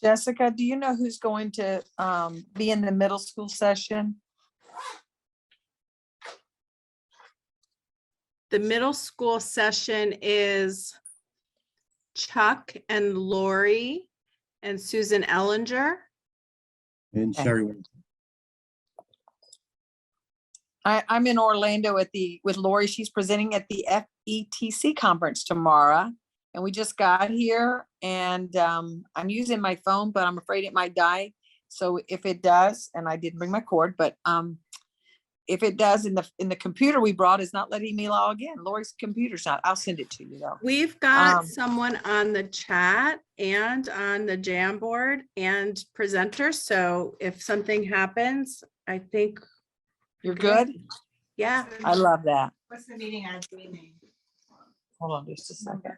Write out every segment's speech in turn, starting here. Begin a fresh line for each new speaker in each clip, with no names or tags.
Jessica, do you know who's going to be in the middle school session?
The middle school session is Chuck and Lori and Susan Ellinger.
And
Okay.
Sherry Winston.
I'm in Orlando with Lori. She's presenting at the FETC conference tomorrow. And we just got here and I'm using my phone, but I'm afraid it might die. So if it does, and I didn't bring my cord, but if it does in the computer we brought is not letting me log in. Lori's computer's not. I'll send it to you though.
We've got someone on the chat and on the Jamboard and presenter. So if something happens, I think
You're good?
yeah.
I love that.
What's the meeting on name?
Hold on just a second.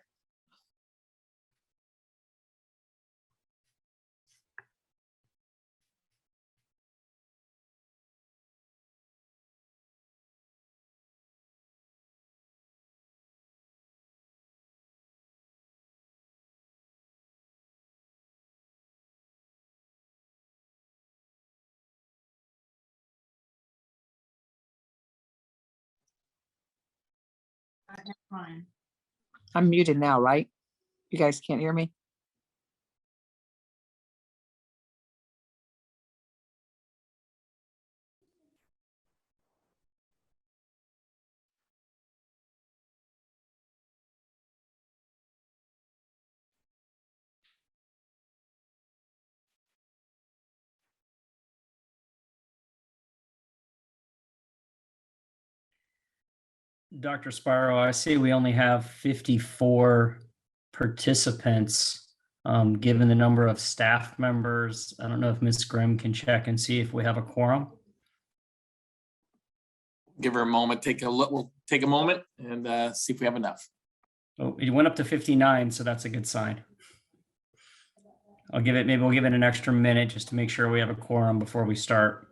Fine.
I'm muted now, right? You guys can't hear me?
Dr. Sparrow, I see we only have 54 participants, given the number of staff members. I don't know if Ms. Grimm can check and see if we have a quorum.
Give her a moment, we'll take a moment and see if we have enough.
Oh, it went up to 59, so that's a good sign. Maybe we'll give it an extra minute just to make sure we have a quorum before we start.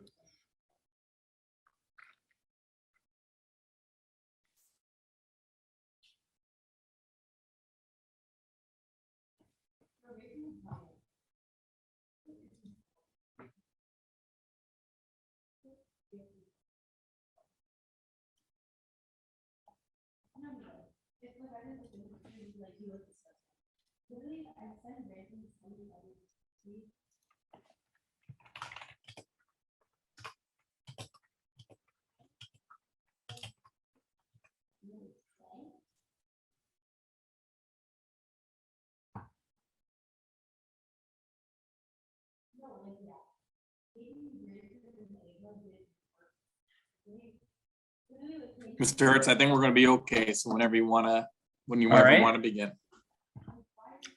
Mr. Hertz, I think we're going to be okay. So whenever you want to begin.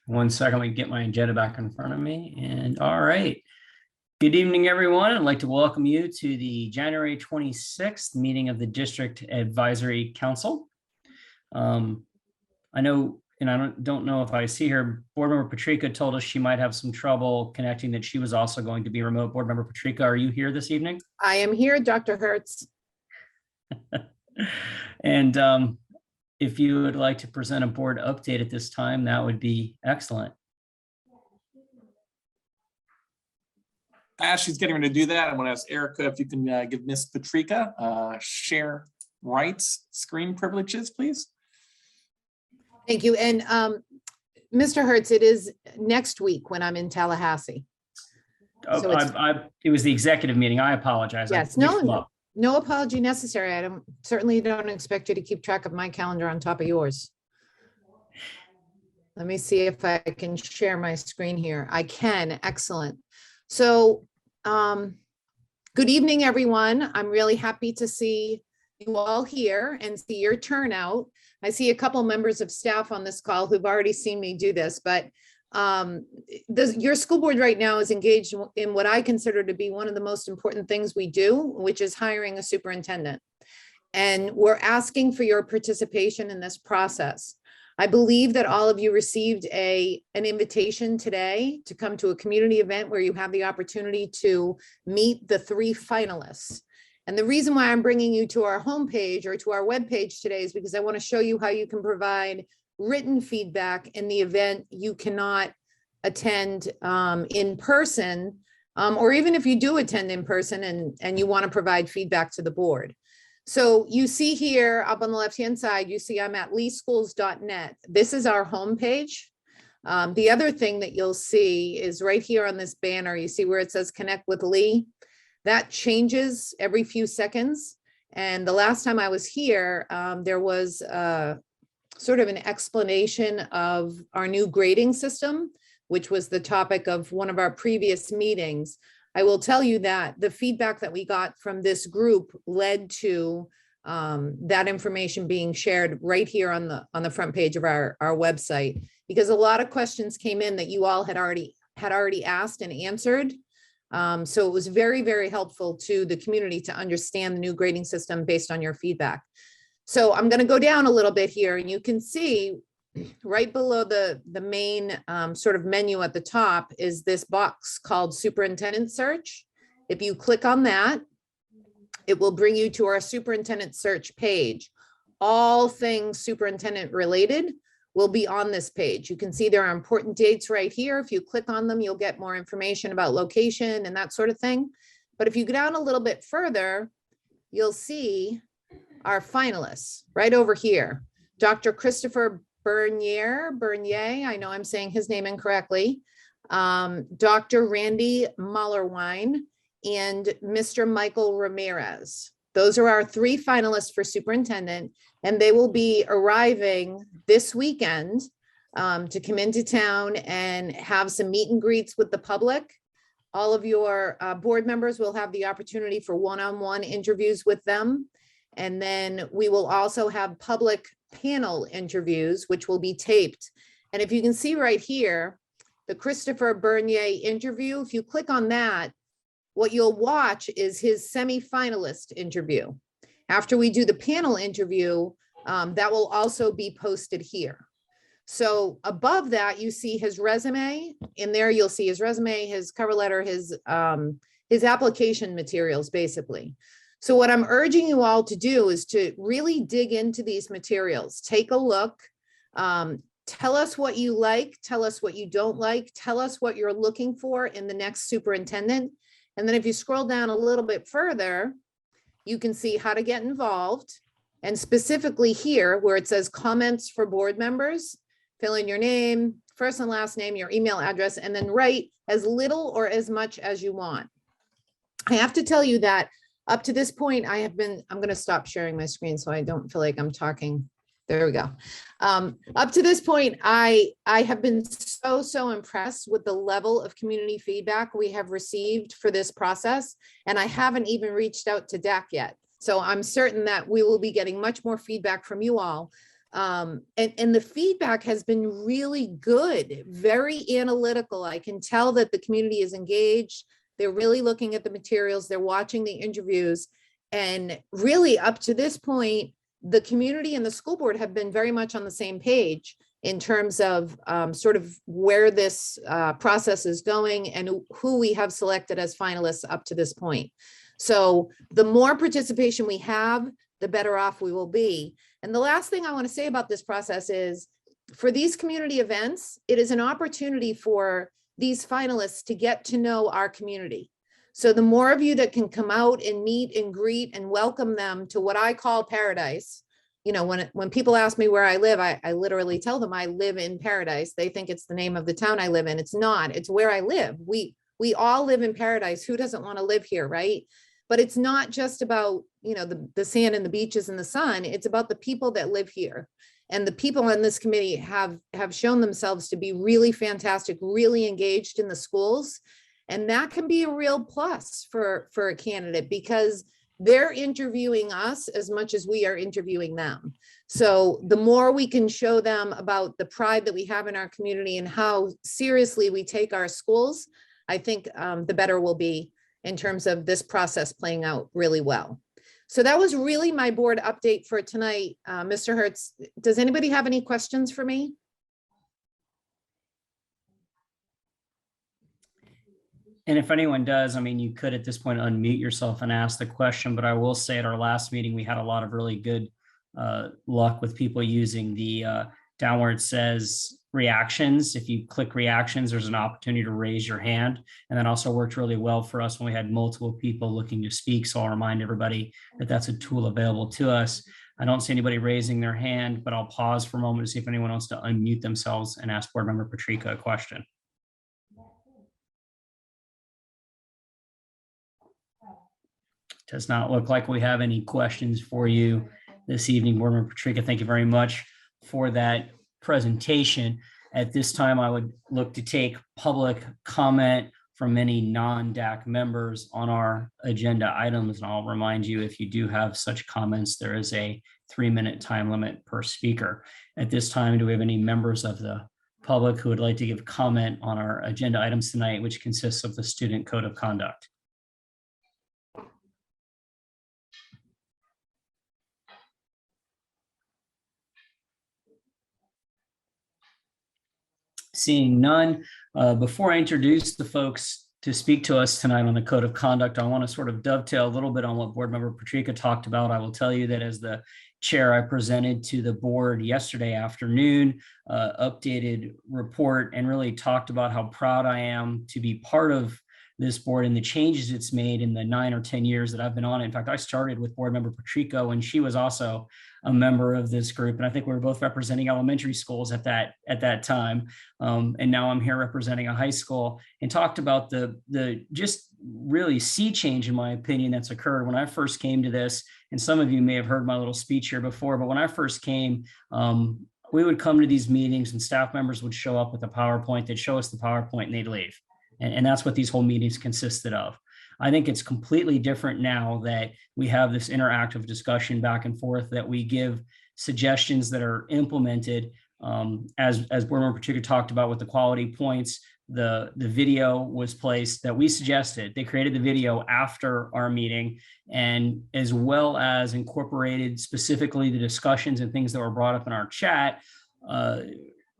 One second, we can get my agenda back in front of me. And all right. Good evening, everyone. I'd like to welcome you to the January 26th meeting of the District Advisory Council. I know, and I don't know if I see her, Board Member Patrica told us she might have some trouble connecting, that she was also going to be remote. Board Member Patrica, are you here this evening?
I am here, Dr. Hertz.
And if you would like to present a board update at this time, that would be excellent.
As she's getting ready to do that, I'm going to ask Erica if you can give Miss Patrica share rights screen privileges, please.
Thank you. And Mr. Hertz, it is next week when I'm in Tallahassee.
Oh,
So it's-
it was the executive meeting. I apologize. I
Yes,
mixed them up.
no apology necessary. I certainly don't expect you to keep track of my calendar on top of yours. Let me see if I can share my screen here. I can. Excellent. So good evening, everyone. I'm really happy to see you all here and see your turnout. I see a couple members of staff on this call who've already seen me do this, but your school board right now is engaged in what I consider to be one of the most important things we do, which is hiring a superintendent. And we're asking for your participation in this process. I believe that all of you received an invitation today to come to a community event where you have the opportunity to meet the 3 finalists. And the reason why I'm bringing you to our homepage or to our webpage today is because I want to show you how you can provide written feedback in the event you cannot attend in person, or even if you do attend in person and you want to provide feedback to the board. So you see here up on the left-hand side, you see I'm at leeschools.net. This is our homepage. The other thing that you'll see is right here on this banner, you see where it says Connect with Lee. That changes every few seconds. And the last time I was here, there was sort of an explanation of our new grading system, which was the topic of one of our previous meetings. I will tell you that the feedback that we got from this group led to that information being shared right here on the front page of our website, because a lot of questions came in that you all had already asked and answered. So it was very, very helpful to the community to understand the new grading system based on your feedback. So I'm going to go down a little bit here, and you can see right below the main sort of menu at the top is this box called Superintendent Search. If you click on that, it will bring you to our Superintendent Search page. All things superintendent related will be on this page. You can see there are important dates right here. If you click on them, you'll get more information about location and that sort of thing. But if you go down a little bit further, you'll see our finalists right over here. Dr. Christopher Bernier, I know I'm saying his name incorrectly, Dr. Randy Mullerwine, and Mr. Michael Ramirez. Those are our 3 finalists for superintendent, and they will be arriving this weekend to come into town and have some meet and greets with the public. All of your board members will have the opportunity for one-on-one interviews with them. And then we will also have public panel interviews, which will be taped. And if you can see right here, the Christopher Bernier interview, if you click on that, what you'll watch is his semi-finalist interview. After we do the panel interview, that will also be posted here. So above that, you see his resume. In there, you'll see his resume, his cover letter, his application materials, basically. So what I'm urging you all to do is to really dig into these materials. Take a look. Tell us what you like. Tell us what you don't like. Tell us what you're looking for in the next superintendent. And then if you scroll down a little bit further, you can see how to get involved. And specifically here, where it says comments for board members, fill in your name, first and last name, your email address, and then write as little or as much as you want. I have to tell you that up to this point, I'm going to stop sharing my screen so I don't feel like I'm talking. There we go. Up to this point, I have been so impressed with the level of community feedback we have received for this process. And I haven't even reached out to DAC yet. So I'm certain that we will be getting much more feedback from you all. And the feedback has been really good, very analytical. I can tell that the community is engaged. They're really looking at the materials, they're watching the interviews, and really up to this point, the community and the school board have been very much on the same page in terms of sort of where this process is going and who we have selected as finalists up to this point. So the more participation we have, the better off we will be. And the last thing I want to say about this process is, for these community events, it is an opportunity for these finalists to get to know our community. So the more of you that can come out and meet and greet and welcome them to what I call paradise. You know, when people ask me where I live, I literally tell them I live in paradise. They think it's the name of the town I live in. It's not, it's where I live. We all live in paradise. Who doesn't want to live here, right? But it's not just about, you know, the sand and the beaches and the sun. It's about the people that live here. And the people on this committee have shown themselves to be really fantastic, really engaged in the schools. And that can be a real plus for a candidate, because they're interviewing us as much as we are interviewing them. So the more we can show them about the pride that we have in our community and how seriously we take our schools, I think the better we'll be in terms of this process playing out really well. So that was really my board update for tonight. Mr. Hertz, does anybody have any questions for me?
And if anyone does, I mean, you could at this point unmute yourself and ask the question, but I will say at our last meeting, we had a lot of really good luck with people using the down where it says reactions. If you click reactions, there's an opportunity to raise your hand. And that also worked really well for us when we had multiple people looking to speak. So I'll remind everybody that that's a tool available to us. I don't see anybody raising their hand, but I'll pause for a moment to see if anyone wants to unmute themselves and ask Board Member Patrica a question. Does not look like we have any questions for you this evening. Board Member Patrica, thank you very much for that presentation. At this time, I would look to take public comment from any non-DAC members on our agenda items. And I'll remind you, if you do have such comments, there is a 3-minute time limit per speaker. At this time, do we have any members of the public who would like to give comment on our agenda items tonight, which consists of the Student Code of Conduct? Seeing none, before I introduce the folks to speak to us tonight on the Code of Conduct, I want to sort of dovetail a little bit on what Board Member Patrica talked about. I will tell you that as the chair, I presented to the board yesterday afternoon, updated report, and really talked about how proud I am to be part of this board and the changes it's made in the 9 or 10 years that I've been on it. In fact, I started with Board Member Patrica when she was also a member of this group. And I think we were both representing elementary schools at that time. And now I'm here representing a high school, and talked about the just really sea change, in my opinion, that's occurred when I first came to this. And some of you may have heard my little speech here before, but when I first came, we would come to these meetings and staff members would show up with a PowerPoint. They'd show us the PowerPoint and they'd leave. And that's what these whole meetings consisted of. I think it's completely different now that we have this interactive discussion back and forth, that we give suggestions that are implemented. As Board Member Patrica talked about with the quality points, the video was placed that we suggested. They created the video after our meeting, and as well as incorporated specifically the discussions and things that were brought up in our chat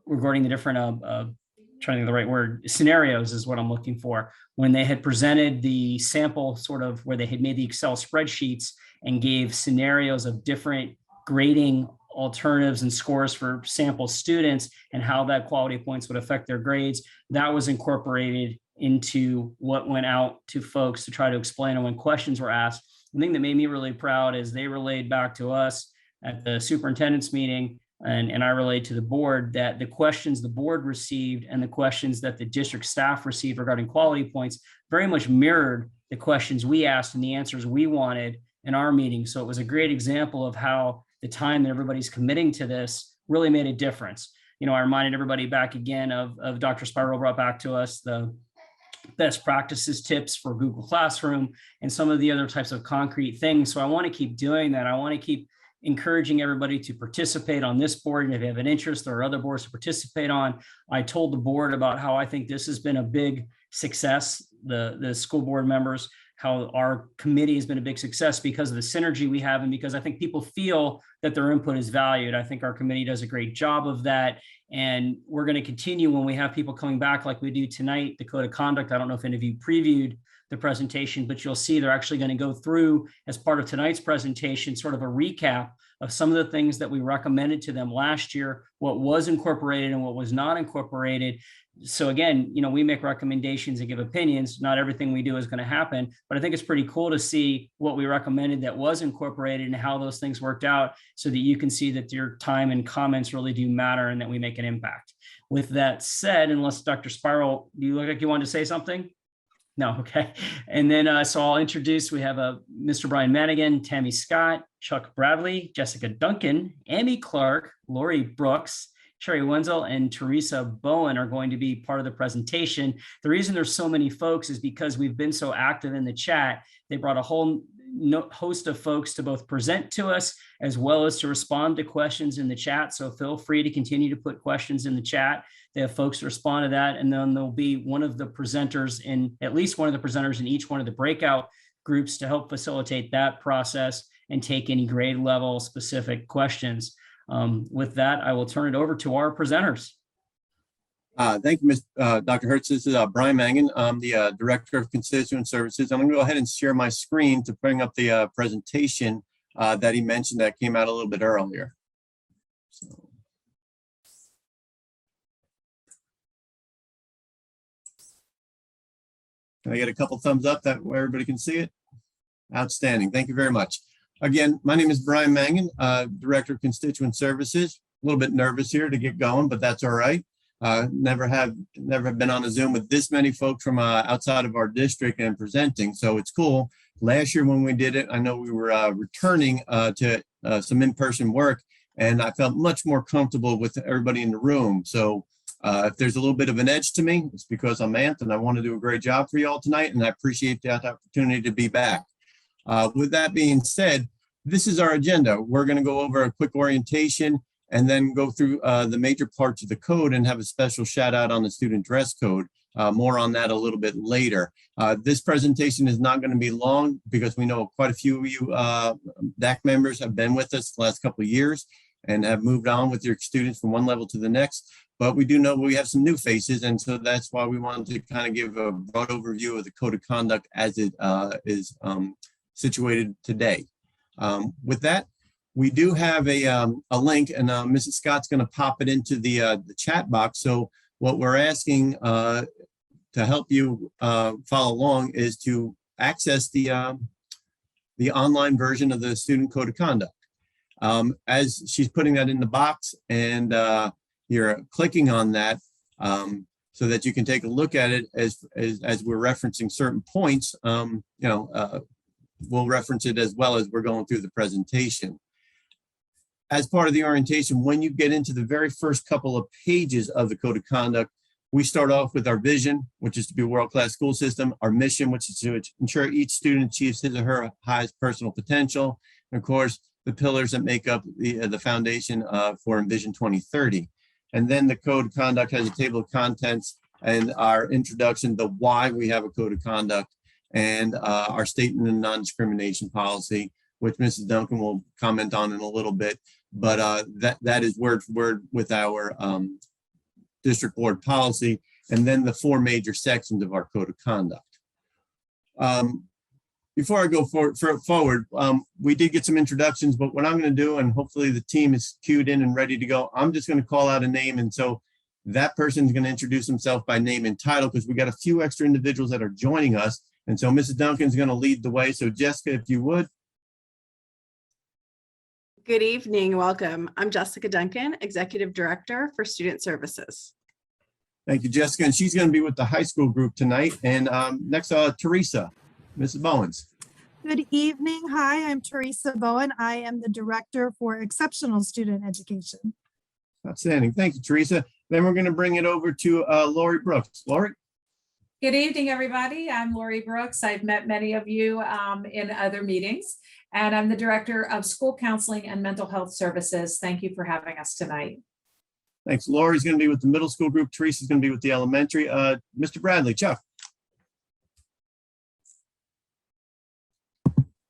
regarding the different trying to think of the right word, scenarios is what I'm looking for. When they had presented the sample, sort of where they had made the Excel spreadsheets and gave scenarios of different grading alternatives and scores for sample students and how that quality points would affect their grades, that was incorporated into what went out to folks to try to explain. And when questions were asked, the thing that made me really proud is they relayed back to us at the superintendent's meeting, and I relayed to the board, that the questions the board received and the questions that the district staff received regarding quality points very much mirrored the questions we asked and the answers we wanted in our meeting. So it was a great example of how the time that everybody's committing to this really made a difference. You know, I reminded everybody back again of Dr. Spiral brought back to us the best practices tips for Google Classroom and some of the other types of concrete things. So I want to keep doing that. I want to keep encouraging everybody to participate on this board. And if you have an interest, there are other boards to participate on. I told the board about how I think this has been a big success, the school board members, how our committee has been a big success because of the synergy we have, and because I think people feel that their input is valued. I think our committee does a great job of that. And we're going to continue when we have people coming back like we do tonight, the Code of Conduct. I don't know if any of you previewed the presentation, but you'll see they're actually going to go through, as part of tonight's presentation, sort of a recap of some of the things that we recommended to them last year, what was incorporated and what was not incorporated. So again, you know, we make recommendations and give opinions. Not everything we do is going to happen, but I think it's pretty cool to see what we recommended that was incorporated and how those things worked out, so that you can see that your time and comments really do matter and that we make an impact. With that said, unless Dr. Spiral, do you look like you wanted to say something? No, okay. And then, so I'll introduce, we have Mr. Brian Manigan, Tammy Scott, Chuck Bradley, Jessica Duncan, Amy Clark, Lori Brooks, Sherry Wenzel, and Theresa Bowen are going to be part of the presentation. The reason there's so many folks is because we've been so active in the chat. They brought a whole host of folks to both present to us as well as to respond to questions in the chat. So feel free to continue to put questions in the chat. They have folks to respond to that. And then there'll be one of the presenters in, at least one of the presenters in each one of the breakout groups to help facilitate that process and take any grade level specific questions. With that, I will turn it over to our presenters.
Thank you, Dr. Hertz. This is Brian Mangan. I'm the Director of Constituent Services. I'm going to go ahead and share my screen to bring up the presentation that he mentioned that came out a little bit earlier. So, Can I get a couple thumbs up that where everybody can see it? Outstanding. Thank you very much. Again, my name is Brian Mangan, Director of Constituent Services. A little bit nervous here to get going, but that's all right. Never have been on a Zoom with this many folks from outside of our district and presenting, so it's cool. Last year when we did it, I know we were returning to some in-person work, and I felt much more comfortable with everybody in the room. So if there's a little bit of an edge to me, it's because I'm Ant and I want to do a great job for you all tonight, and I appreciate that opportunity to be back. With that being said, this is our agenda. We're going to go over a quick orientation and then go through the major parts of the code and have a special shout out on the student dress code. More on that a little bit later. This presentation is not going to be long because we know quite a few of you DAC members have been with us the last couple of years and have moved on with your students from one level to the next. But we do know we have some new faces, and so that's why we wanted to kind of give a broad overview of the code of conduct as it is situated today. With that, we do have a link, and Mrs. Scott's going to pop it into the chat box. So what we're asking to help you follow along is to access the online version of the student code of conduct. As she's putting that in the box, and you're clicking on that so that you can take a look at it as we're referencing certain points. We'll reference it as well as we're going through the presentation. As part of the orientation, when you get into the very first couple of pages of the code of conduct, we start off with our vision, which is to be a world-class school system, our mission, which is to ensure each student achieves his or her highest personal potential, and of course, the pillars that make up the foundation for Envision 2030. And then the code of conduct has a table of contents and our introduction, the why we have a code of conduct, and our statement and non-discrimination policy, which Mrs. Duncan will comment on in a little bit. But that is word for word with our district board policy, and then the four major sections of our code of conduct. Before I go forward, we did get some introductions, but what I'm going to do, and hopefully the team is queued in and ready to go, I'm just going to call out a name, and so that person is going to introduce himself by name and title, because we got a few extra individuals that are joining us, and so Mrs. Duncan is going to lead the way. So Jessica, if you would.
Good evening, welcome. I'm Jessica Duncan, Executive Director for Student Services.
Thank you, Jessica, and she's going to be with the high school group tonight. And next, Theresa, Mrs. Bowens.
Good evening. Hi, I'm Theresa Bowen. I am the Director for Exceptional Student Education.
Outstanding. Thank you, Theresa. Then we're going to bring it over to Lori Brooks. Lori?
Good evening, everybody. I'm Lori Brooks. I've met many of you in other meetings, and I'm the Director of School Counseling and Mental Health Services. Thank you for having us tonight.
Thanks. Lori's going to be with the middle school group. Teresa's going to be with the elementary. Mr. Bradley, Chuck.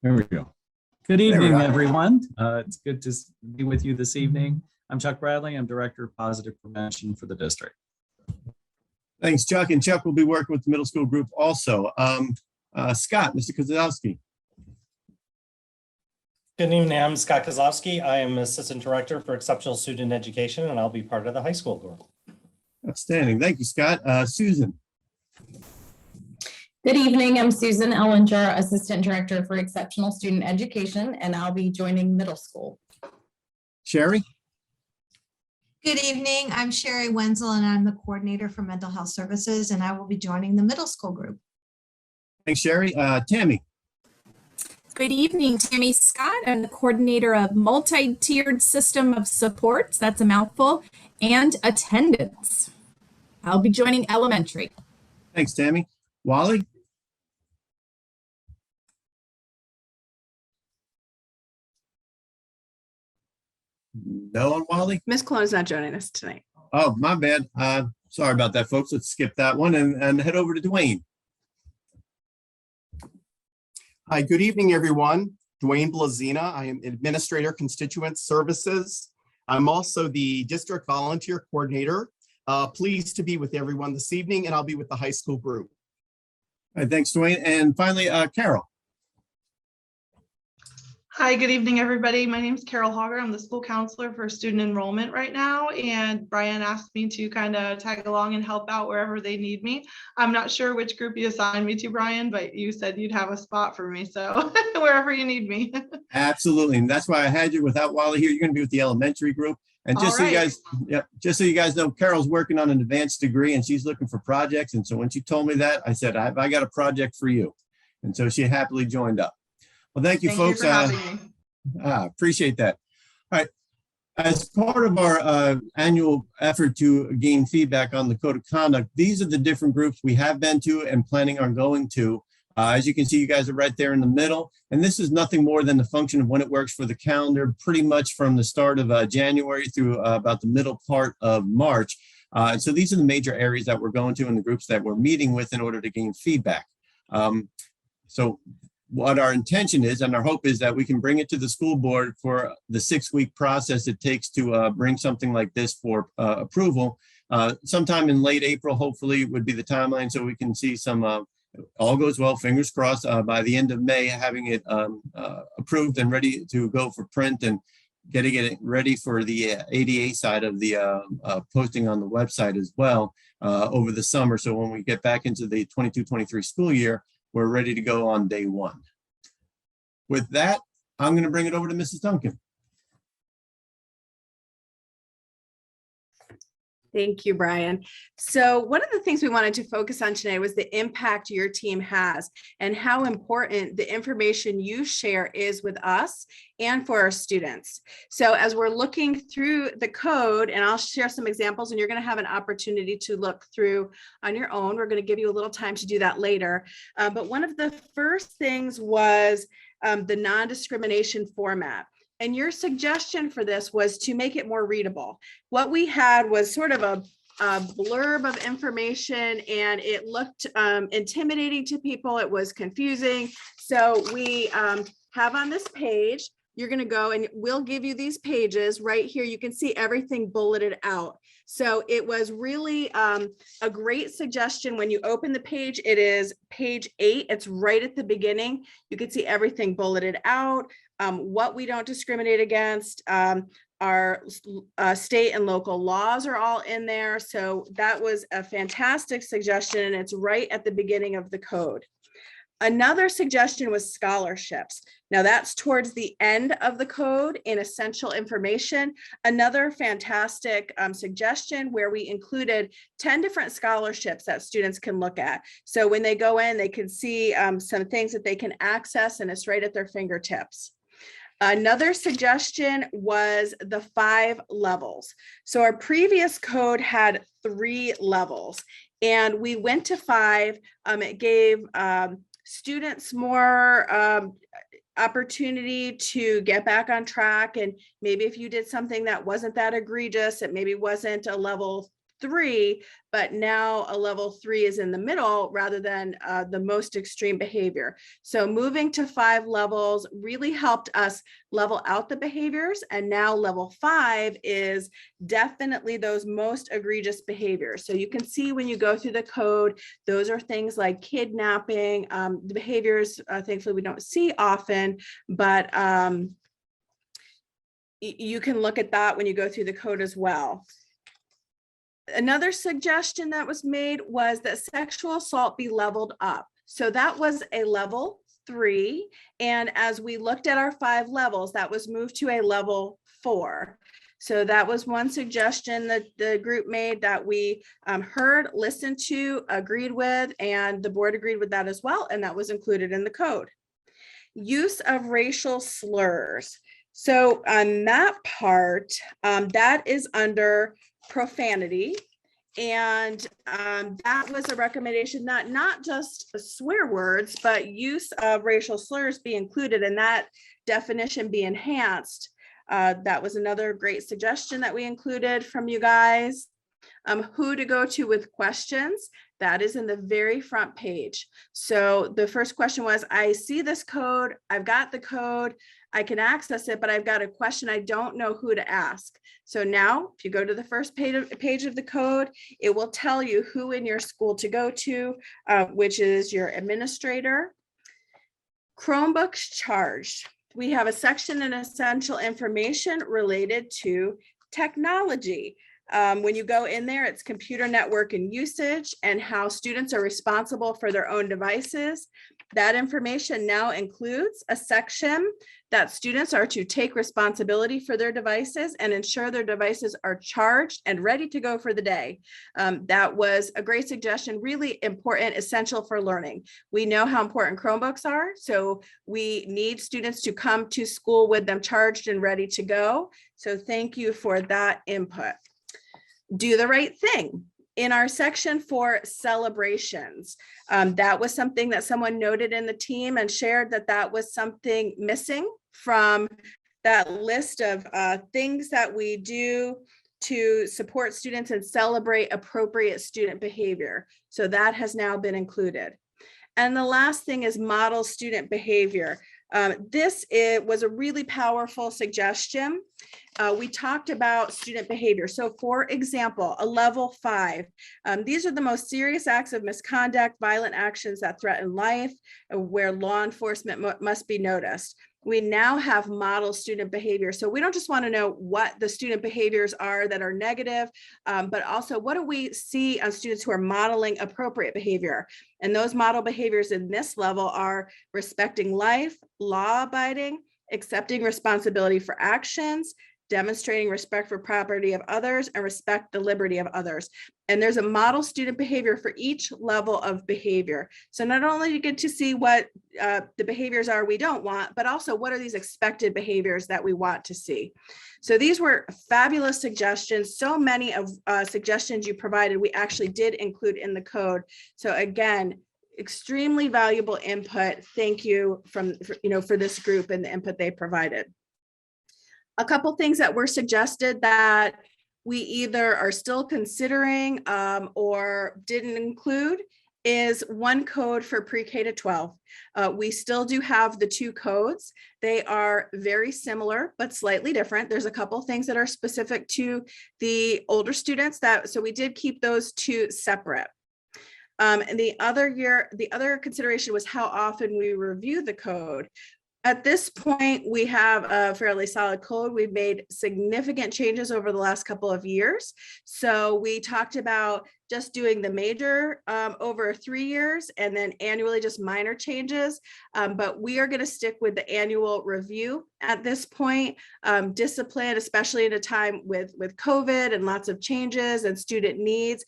There we go. Good evening, everyone. It's good to be with you this evening. I'm Chuck Bradley. I'm Director of Positive Prevention for the district.
Thanks, Chuck. And Chuck will be working with the middle school group also. Scott, Mr. Kozlowski.
Good evening, I'm Scott Kozlowski. I am Assistant Director for Exceptional Student Education, and I'll be part of the high school group.
Outstanding. Thank you, Scott. Susan.
Good evening, I'm Susan Ellinger, Assistant Director for Exceptional Student Education, and I'll be joining middle school.
Sherry.
Good evening, I'm Sherry Wenzel, and I'm the Coordinator for Mental Health Services, and I will be joining the middle school group.
Thanks, Sherry. Tammy.
Good evening, Tammy Scott. I'm the coordinator of multi-tiered system of supports, that's a mouthful, and attendance. I'll be joining elementary.
Thanks, Tammy. Wally? No on Wally?
Miss Clone is not joining us tonight.
Oh, my bad. Sorry about that, folks. Let's skip that one and head over to Dwayne.
Hi, good evening, everyone. Dwayne Blazina. I am Administrator, Constituent Services. I'm also the District Volunteer Coordinator. Pleased to be with everyone this evening, and I'll be with the high school group.
All right, thanks, Dwayne. And finally, Carol.
Hi, good evening, everybody. My name is Carol Hogger. I'm the school counselor for student enrollment right now, and Brian asked me to kind of tag along and help out wherever they need me. I'm not sure which group you assigned me to, Brian, but you said you'd have a spot for me, so wherever you need me.
Absolutely. And that's why I had you without Wally here. You're going to be with the elementary group. And just so you guys, just so you guys know, Carol's working on an advanced degree and she's looking for projects. And so when she told me that, I said, I got a project for you. And so she happily joined up. Well, thank you, folks. Appreciate that. All right. As part of our annual effort to gain feedback on the code of conduct, these are the different groups we have been to and planning on going to. As you can see, you guys are right there in the middle. And this is nothing more than the function of when it works for the calendar, pretty much from the start of January through about the middle part of March. So these are the major areas that we're going to and the groups that we're meeting with in order to gain feedback. So what our intention is and our hope is that we can bring it to the school board for the 6-week process it takes to bring something like this for approval. Sometime in late April, hopefully, would be the timeline, so we can see some, all goes well, fingers crossed, by the end of May, having it approved and ready to go for print and getting it ready for the ADA side of the posting on the website as well over the summer. So when we get back into the 22-23 school year, we're ready to go on day one. With that, I'm going to bring it over to Mrs. Duncan.
Thank you, Brian. So one of the things we wanted to focus on today was the impact your team has and how important the information you share is with us and for our students. So as we're looking through the code, and I'll share some examples and you're going to have an opportunity to look through on your own. We're going to give you a little time to do that later. But one of the first things was the non-discrimination format. And your suggestion for this was to make it more readable. What we had was sort of a blurb of information and it looked intimidating to people. It was confusing. So we have on this page, you're going to go and we'll give you these pages right here. You can see everything bulleted out. So it was really a great suggestion. When you open the page, it is page 8. It's right at the beginning. You can see everything bulleted out. What we don't discriminate against, our state and local laws are all in there. So that was a fantastic suggestion and it's right at the beginning of the code. Another suggestion was scholarships. Now that's towards the end of the code in essential information. Another fantastic suggestion where we included 10 different scholarships that students can look at. So when they go in, they can see some things that they can access and it's right at their fingertips. Another suggestion was the 5 levels. So our previous code had 3 levels and we went to 5. It gave students more opportunity to get back on track. And maybe if you did something that wasn't that egregious, it maybe wasn't a level 3, but now a level 3 is in the middle rather than the most extreme behavior. So moving to 5 levels really helped us level out the behaviors. And now level 5 is definitely those most egregious behaviors. So you can see when you go through the code, those are things like kidnapping, the behaviors, thankfully we don't see often, but you can look at that when you go through the code as well. Another suggestion that was made was that sexual assault be leveled up. So that was a level 3. And as we looked at our 5 levels, that was moved to a level 4. So that was one suggestion that the group made that we heard, listened to, agreed with, and the board agreed with that as well. And that was included in the code. Use of racial slurs. So on that part, that is under profanity. And that was a recommendation that not just swear words, but use of racial slurs be included and that definition be enhanced. That was another great suggestion that we included from you guys. Who to go to with questions, that is in the very front page. So the first question was, I see this code, I've got the code, I can access it, but I've got a question, I don't know who to ask. So now if you go to the first page of the code, it will tell you who in your school to go to, which is your administrator. Chromebooks charged. we have a section in essential information related to technology. When you go in there, it's computer network and usage and how students are responsible for their own devices. That information now includes a section that students are to take responsibility for their devices and ensure their devices are charged and ready to go for the day. That was a great suggestion, really important, essential for learning. We know how important Chromebooks are, so we need students to come to school with them charged and ready to go. So thank you for that input. Do the right thing. In our section for celebrations, that was something that someone noted in the team and shared that was something missing from that list of things that we do to support students and celebrate appropriate student behavior. So that has now been included. And the last thing is model student behavior. This was a really powerful suggestion. We talked about student behavior. So for example, a level 5, these are the most serious acts of misconduct, violent actions that threaten life, where law enforcement must be noticed. We now have model student behavior. So we don't just want to know what the student behaviors are that are negative, but also what do we see on students who are modeling appropriate behavior? And those model behaviors in this level are respecting life, law abiding, accepting responsibility for actions, demonstrating respect for property of others, and respect the liberty of others. And there's a model student behavior for each level of behavior. So not only do you get to see what the behaviors are we don't want, but also what are these expected behaviors that we want to see. So these were fabulous suggestions. So many of suggestions you provided, we actually did include in the code. So again, extremely valuable input. Thank you for this group and the input they provided. A couple things that were suggested that we either are still considering or didn't include is one code for pre-K to 12. We still do have the 2 codes. They are very similar, but slightly different. There's a couple things that are specific to the older students so we did keep those 2 separate. And the other consideration was how often we review the code. At this point, we have a fairly solid code. We've made significant changes over the last couple of years. So we talked about just doing the major over 3 years and then annually just minor changes. But we are going to stick with the annual review at this point. Discipline, especially in a time with COVID and lots of changes and student needs.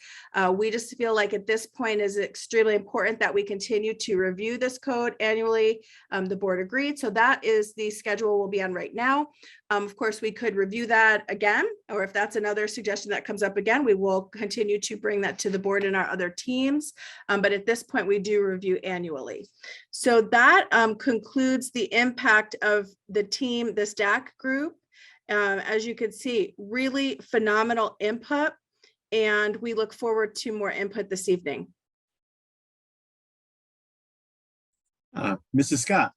We just feel like at this point is extremely important that we continue to review this code annually. The board agreed. So that is the schedule we'll be on right now. Of course, we could review that again, or if that's another suggestion that comes up again, we will continue to bring that to the board and our other teams. But at this point, we do review annually. So that concludes the impact of the team, this DAC group. As you can see, really phenomenal input, and we look forward to more input this evening.
Mrs. Scott.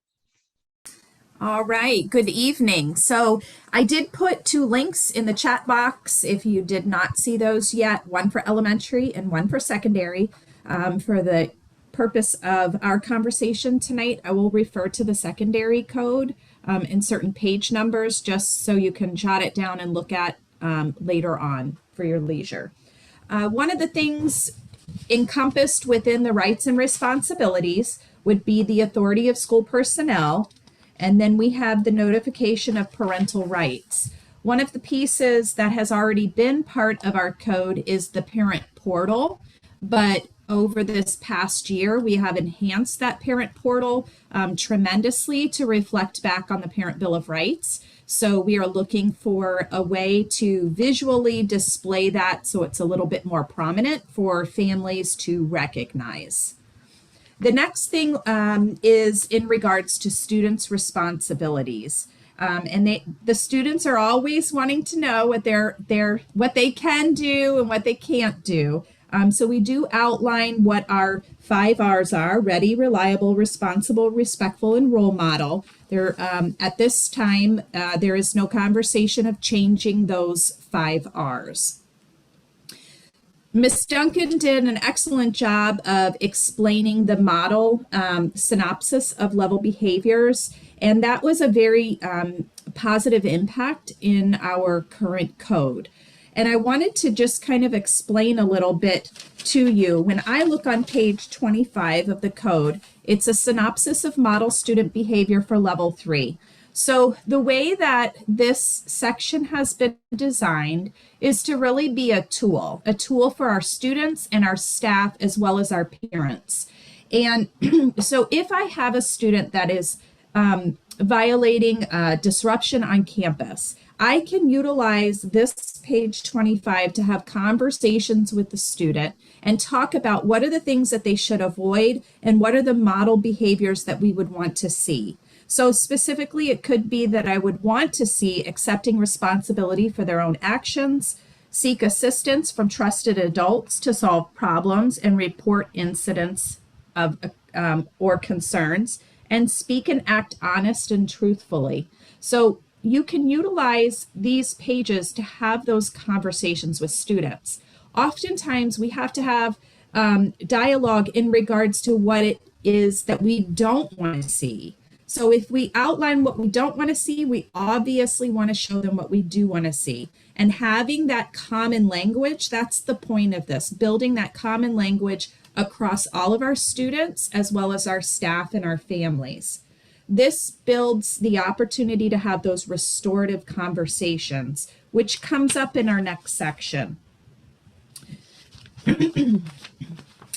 All right, good evening. So I did put 2 links in the chat box if you did not see those yet, one for elementary and one for secondary. For the purpose of our conversation tonight, I will refer to the secondary code and certain page numbers just so you can jot it down and look at later on for your leisure. One of the things encompassed within the rights and responsibilities would be the authority of school personnel. And then we have the notification of parental rights. One of the pieces that has already been part of our code is the parent portal, but over this past year, we have enhanced that parent portal tremendously to reflect back on the Parent Bill of Rights. So we are looking for a way to visually display that so it's a little bit more prominent for families to recognize. The next thing is in regards to students' responsibilities. And the students are always wanting to know what they can do and what they can't do. So we do outline what our 5 R's are: ready, reliable, responsible, respectful, and role model. At this time, there is no conversation of changing those 5 R's. Ms. Duncan did an excellent job of explaining the model synopsis of level behaviors, and that was a very positive impact in our current code. And I wanted to just kind of explain a little bit to you. When I look on page 25 of the code, it's a synopsis of model student behavior for level 3. So the way that this section has been designed is to really be a tool for our students and our staff as well as our parents. And so if I have a student that is violating disruption on campus, I can utilize this page 25 to have conversations with the student and talk about what are the things that they should avoid and what are the model behaviors that we would want to see. So specifically, it could be that I would want to see accepting responsibility for their own actions, seek assistance from trusted adults to solve problems and report incidents of or concerns, and speak and act honest and truthfully. So you can utilize these pages to have those conversations with students. Oftentimes, we have to have dialogue in regards to what it is that we don't want to see. So if we outline what we don't want to see, we obviously want to show them what we do want to see. And having that common language, that's the point of this, building that common language across all of our students, as well as our staff and our families. This builds the opportunity to have those restorative conversations, which comes up in our next section.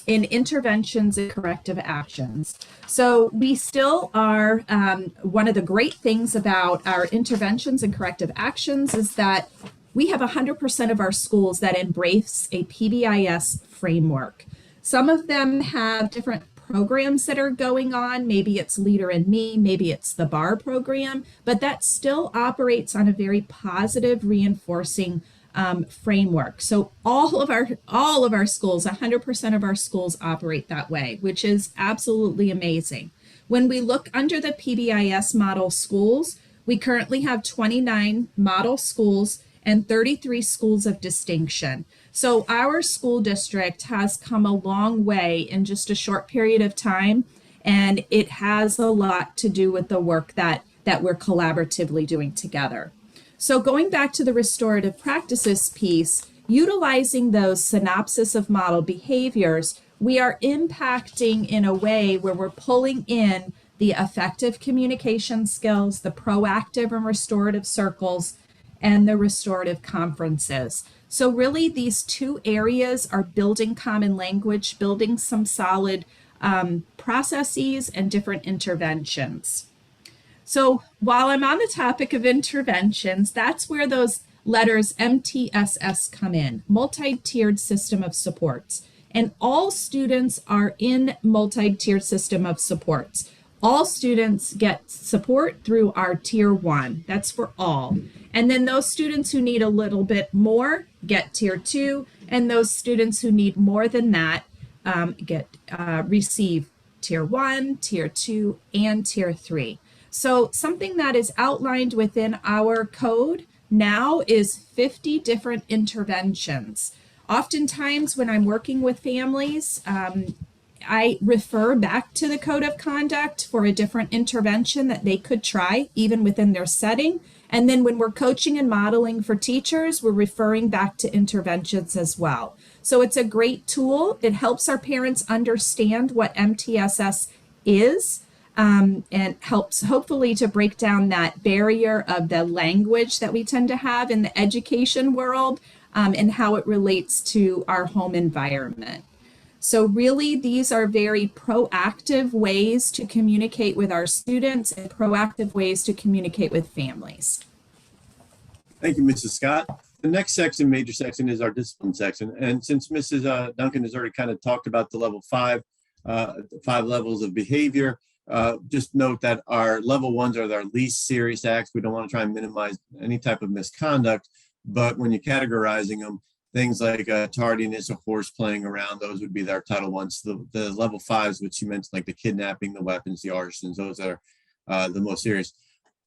In interventions and corrective actions. So we still are, one of the great things about our interventions and corrective actions is that we have 100% of our schools that embrace a PBIS framework. Some of them have different programs that are going on. Maybe it's Leader in Me, maybe it's the BAR program, but that still operates on a very positive, reinforcing framework. So all of our schools, 100% of our schools operate that way, which is absolutely amazing. When we look under the PBIS model schools, we currently have 29 model schools and 33 schools of distinction. So our school district has come a long way in just a short period of time, and it has a lot to do with the work that we're collaboratively doing together. So going back to the restorative practices piece, utilizing those synopsis of model behaviors, we are impacting in a way where we're pulling in the effective communication skills, the proactive and restorative circles, and the restorative conferences. So really these two areas are building common language, building some solid processes and different interventions. So while I'm on the topic of interventions, that's where those letters MTSS come in, multi-tiered system of supports. And all students are in multi-tiered system of supports. All students get support through our tier 1. That's for all. And then those students who need a little bit more get tier 2. And those students who need more than that receive tier 1, tier 2, and tier 3. So something that is outlined within our code now is 50 different interventions. Oftentimes when I'm working with families, I refer back to the code of conduct for a different intervention that they could try even within their setting. And then when we're coaching and modeling for teachers, we're referring back to interventions as well. So it's a great tool. It helps our parents understand what MTSS is. And helps hopefully to break down that barrier of the language that we tend to have in the education world and how it relates to our home environment. So really, these are very proactive ways to communicate with our students and proactive ways to communicate with families.
Thank you, Mrs. Scott. The next section, major section, is our discipline section. And since Mrs. Duncan has already kind of talked about the level 5 levels of behavior, just note that our level 1s are our least serious acts. We don't want to try and minimize any type of misconduct, but when you're categorizing them, things like tardiness or horse playing around, those would be our Title 1s. The level 5s, which you mentioned, like the kidnapping, the weapons, the arsons, those are the most serious.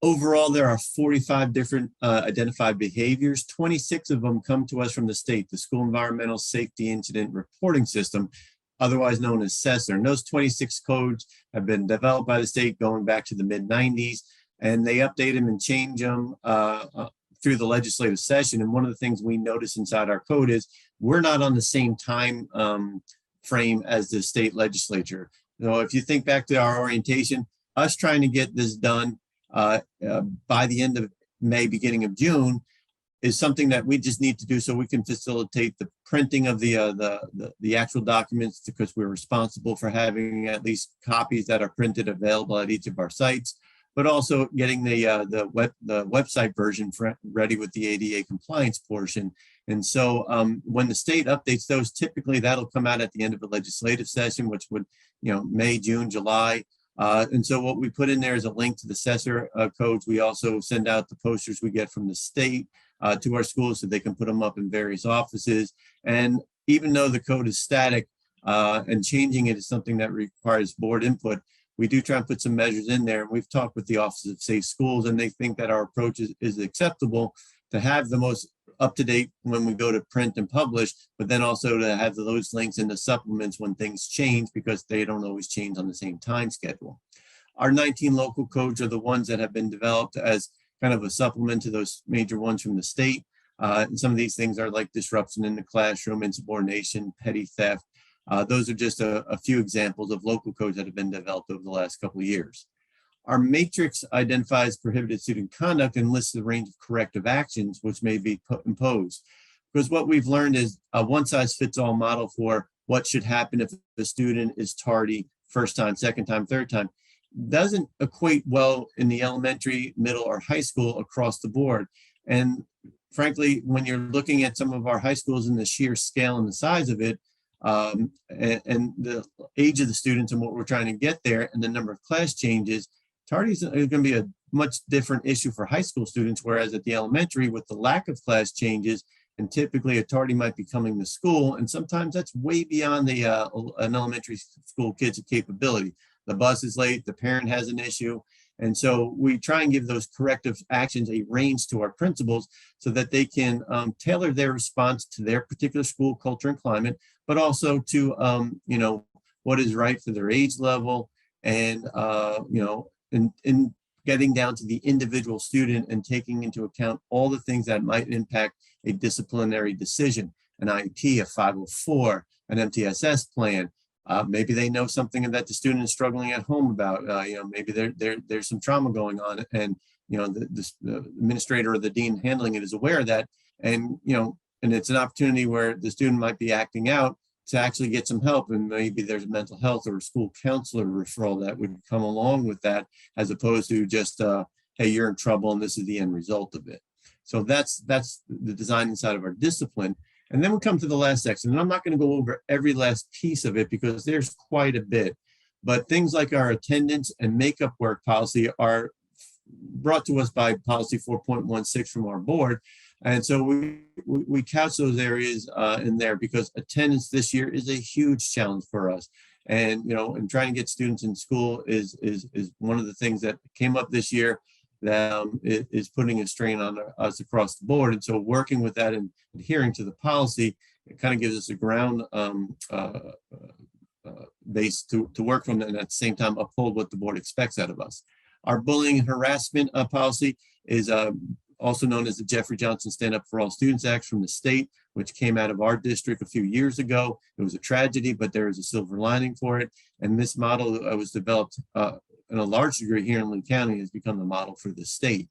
Overall, there are 45 different identified behaviors. 26 of them come to us from the state, the School Environmental Safety Incident Reporting System, otherwise known as CESR. And those 26 codes have been developed by the state going back to the mid-90s, and they update them and change them through the legislative session. And one of the things we notice inside our code is we're not on the same time frame as the state legislature. So if you think back to our orientation, us trying to get this done by the end of May, beginning of June, is something that we just need to do so we can facilitate the printing of the actual documents, because we're responsible for having at least copies that are printed available at each of our sites, but also getting the website version ready with the ADA compliance portion. And so when the state updates those, typically that'll come out at the end of the legislative session, which would, May, June, July. And so what we put in there is a link to the CESR codes. We also send out the posters we get from the state to our schools so they can put them up in various offices. And even though the code is static and changing it is something that requires board input, we do try and put some measures in there. And we've talked with the Office of Safe Schools, and they think that our approach is acceptable to have the most up-to-date when we go to print and publish, but then also to have those links in the supplements when things change, because they don't always change on the same time schedule. Our 19 local codes are the ones that have been developed as kind of a supplement to those major ones from the state. And some of these things are like disruption in the classroom, insubordination, petty theft. Those are just a few examples of local codes that have been developed over the last couple of years. Our matrix identifies prohibited student conduct and lists the range of corrective actions which may be imposed. Because what we've learned is a one-size-fits-all model for what should happen if the student is tardy first time, second time, third time, doesn't equate well in the elementary, middle, or high school across the board. And frankly, when you're looking at some of our high schools and the sheer scale and the size of it, and the age of the students and what we're trying to get there and the number of class changes, tardy is going to be a much different issue for high school students, whereas at the elementary, with the lack of class changes, and typically a tardy might be coming to school, and sometimes that's way beyond the an elementary school kid's capability. The bus is late, the parent has an issue, and so we try and give those corrective actions a range to our principals so that they can tailor their response to their particular school culture and climate, but also to what is right for their age level, and in getting down to the individual student and taking into account all the things that might impact a disciplinary decision, an IEP, a 504, an MTSS plan. Maybe they know something that the student is struggling at home about. Maybe there's some trauma going on, and the administrator or the dean handling it is aware of that, and it's an opportunity where the student might be acting out to actually get some help, and maybe there's a mental health or a school counselor referral that would come along with that, as opposed to just hey, you're in trouble and this is the end result of it. So that's the design inside of our discipline. And then we come to the last section, and I'm not going to go over every last piece of it because there's quite a bit, but things like our attendance and makeup work policy are brought to us by policy 4.16 from our board. And so we couch those areas in there because attendance this year is a huge challenge for us. And, and trying to get students in school is one of the things that came up this year that is putting a strain on us across the board. And so working with that and adhering to the policy, it kind of gives us a ground base to work from, and at the same time uphold what the board expects out of us. Our bullying and harassment policy is also known as the Jeffrey Johnson Stand Up for All Students Act from the state, which came out of our district a few years ago. It was a tragedy, but there is a silver lining for it. And this model was developed in a large degree here in Lee County, has become the model for the state.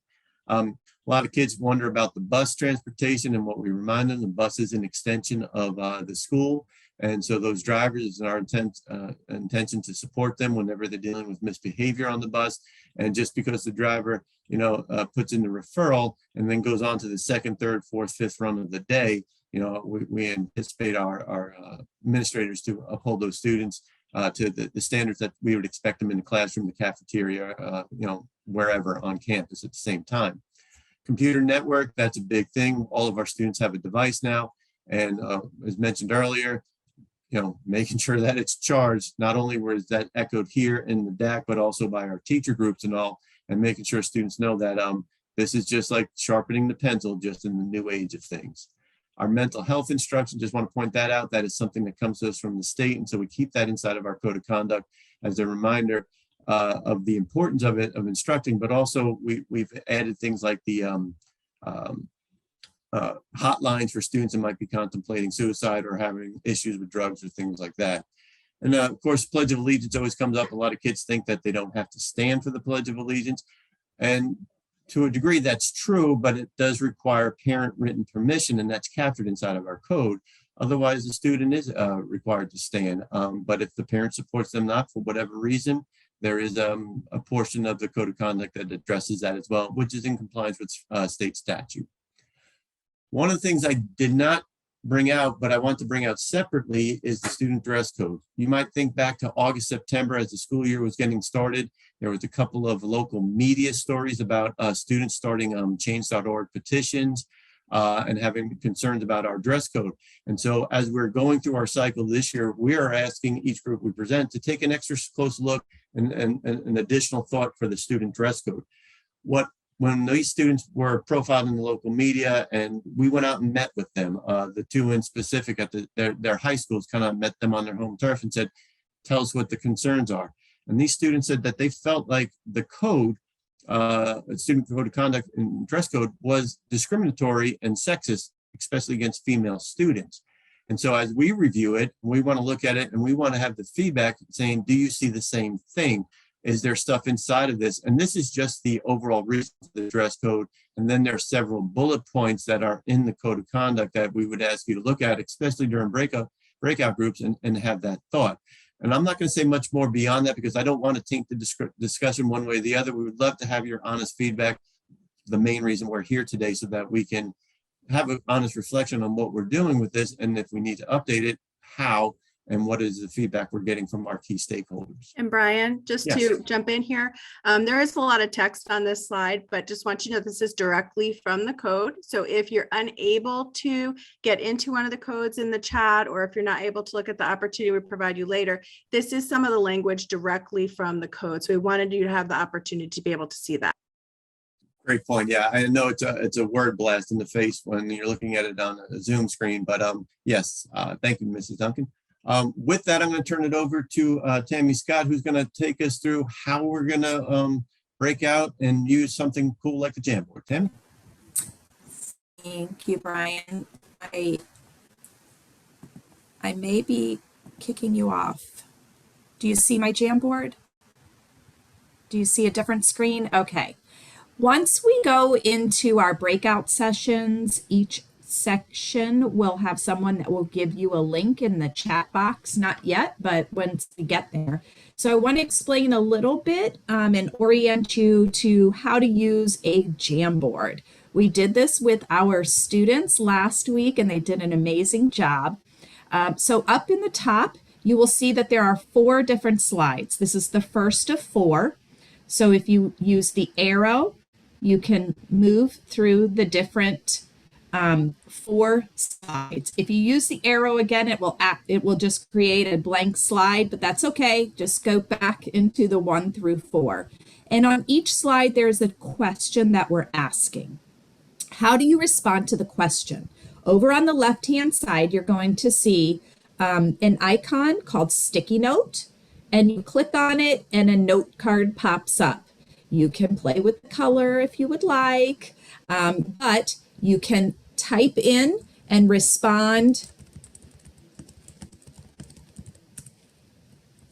A lot of kids wonder about the bus transportation, and what we remind them, the bus is an extension of the school. And so those drivers, it's our intention to support them whenever they're dealing with misbehavior on the bus. And just because the driver, puts in the referral and then goes on to the second, third, fourth, fifth run of the day, we anticipate our administrators to uphold those students to the standards that we would expect them in the classroom, the cafeteria, wherever on campus at the same time. Computer network, that's a big thing. All of our students have a device now. And as mentioned earlier, making sure that it's charged, not only was that echoed here in the DAC, but also by our teacher groups and all. and making sure students know that this is just like sharpening the pencil, just in the new age of things. Our mental health instruction, just want to point that out, that is something that comes to us from the state. And so we keep that inside of our code of conduct as a reminder of the importance of it, of instructing, but also we've added things like the hotlines for students that might be contemplating suicide or having issues with drugs or things like that. And of course, Pledge of Allegiance always comes up. A lot of kids think that they don't have to stand for the Pledge of Allegiance. And to a degree, that's true, but it does require parent written permission, and that's captured inside of our code. Otherwise, the student is required to stand. But if the parent supports them not for whatever reason, there is a portion of the code of conduct that addresses that as well, which is in compliance with state statute. One of the things I did not bring out, but I want to bring out separately, is the student dress code. You might think back to August, September, as the school year was getting started. There was a couple of local media stories about students starting change.org petitions and having concerns about our dress code. And so as we're going through our cycle this year, we are asking each group we present to take an extra close look and an additional thought for the student dress code. When these students were profiled in the local media, and we went out and met with them, the two in specific at their high schools, kind of met them on their home turf and said, tell us what the concerns are. And these students said that they felt like the code, student code of conduct and dress code, was discriminatory and sexist, especially against female students. And so as we review it, we want to look at it and we want to have the feedback saying, do you see the same thing? Is there stuff inside of this? And this is just the overall reason for the dress code. And then there are several bullet points that are in the code of conduct that we would ask you to look at, especially during breakout groups, and have that thought. And I'm not going to say much more beyond that because I don't want to taint the discussion one way or the other. We would love to have your honest feedback. The main reason we're here today, so that we can have an honest reflection on what we're doing with this, and if we need to update it, how, and what is the feedback we're getting from our key stakeholders.
And Brian, just
Yes.
to jump in here, there is a lot of text on this slide, but just want you to know this is directly from the code. So if you're unable to get into one of the codes in the chat, or if you're not able to look at the opportunity we provide you later, this is some of the language directly from the code. So we wanted you to have the opportunity to be able to see that.
Great point. Yeah, I know it's a word blast in the face when you're looking at it on a Zoom screen, but yes, thank you, Mrs. Duncan. With that, I'm going to turn it over to Tammy Scott, who's going to take us through how we're going to break out and use something cool like the Jamboard. Tammy?
Thank you, Brian. I may be kicking you off. Do you see my Jamboard? Do you see a different screen? Okay. Once we go into our breakout sessions, each section will have someone that will give you a link in the chat box. Not yet, but once we get there. So I want to explain a little bit and orient you to how to use a Jamboard. We did this with our students last week and they did an amazing job. So up in the top, you will see that there are 4 different slides. This is the first of 4. So if you use the arrow, you can move through the different 4 slides. If you use the arrow again, it will just create a blank slide, but that's okay. Just go back into the 1 through 4. And on each slide, there's a question that we're asking. How do you respond to the question? Over on the left-hand side, you're going to see an icon called Sticky Note, and you click on it and a note card pops up. You can play with the color if you would like, but you can type in and respond